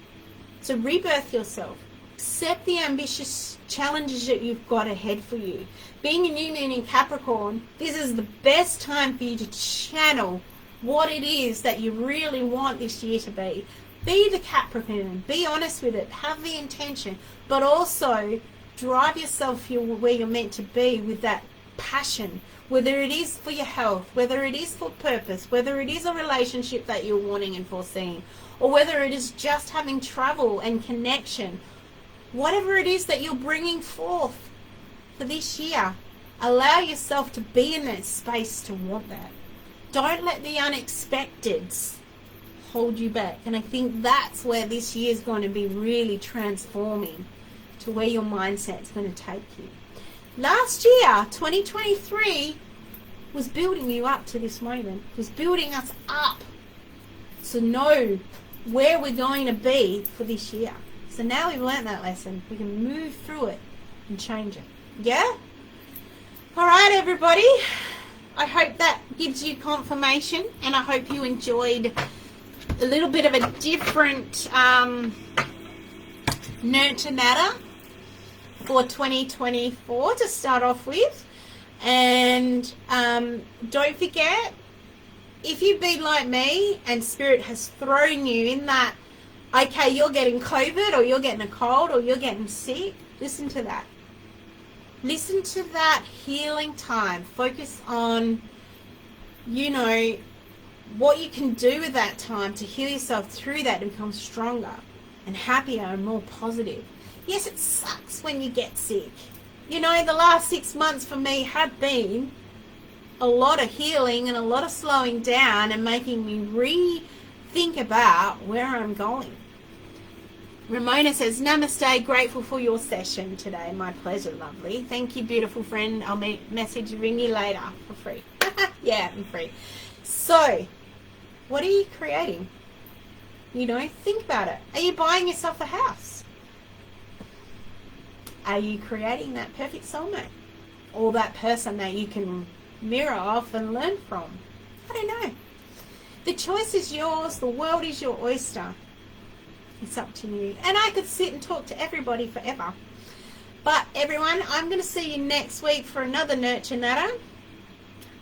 So rebirth yourself. Accept the ambitious challenges that you've got ahead for you. Being a new moon in Capricorn, this is the best time for you to channel what it is that you really want this year to be. Be the Capricorn. Be honest with it. Have the intention. But also drive yourself where you're meant to be with that passion. Whether it is for your health, whether it is for purpose, whether it is a relationship that you're wanting and foreseeing, or whether it is just having travel and connection. Whatever it is that you're bringing forth for this year, allow yourself to be in that space to want that. Don't let the unexpecteds hold you back. And I think that's where this year is going to be really transforming, to where your mindset's going to take you. Last year, 2023, was building you up to this moment, was building us up to know where we're going to be for this year. So now we've learned that lesson, we can move through it and change it. Yeah? All right, everybody. I hope that gives you confirmation, and I hope you enjoyed a little bit of a different Nurture Natter for 2024 to start off with. And don't forget, if you've been like me and Spirit has thrown you in that, okay, you're getting COVID, or you're getting a cold, or you're getting sick, listen to that. Listen to that healing time. Focus on, what you can do with that time to heal yourself through that and become stronger and happier and more positive. Yes, it sucks when you get sick. The last 6 months for me have been a lot of healing and a lot of slowing down and making me rethink about where I'm going. Ramona says, Namaste, grateful for your session today. My pleasure, lovely. Thank you, beautiful friend. I'll ring you later for free. Yeah, I'm free. So, what are you creating? Think about it. Are you buying yourself a house? Are you creating that perfect soulmate? Or that person that you can mirror off and learn from? I don't know. The choice is yours. The world is your oyster. It's up to you. And I could sit and talk to everybody forever. But everyone, I'm going to see you next week for another Nurture Natter.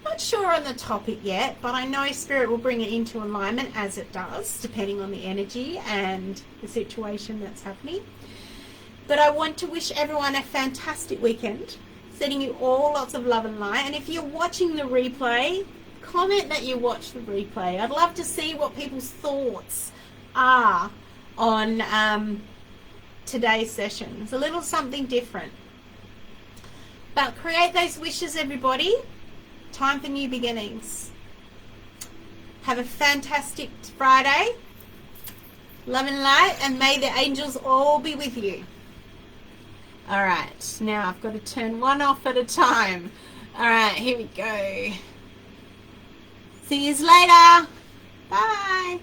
Not sure on the topic yet, but I know Spirit will bring it into alignment, as it does, depending on the energy and the situation that's happening. But I want to wish everyone a fantastic weekend, sending you all lots of love and light. And if you're watching the replay, comment that you watched the replay. I'd love to see what people's thoughts are on today's session. It's a little something different. But create those wishes, everybody. Time for new beginnings. Have a fantastic Friday. Love and light, and may the angels all be with you. All right, now I've got to turn one off at a time. All right, here we go. See you later. Bye.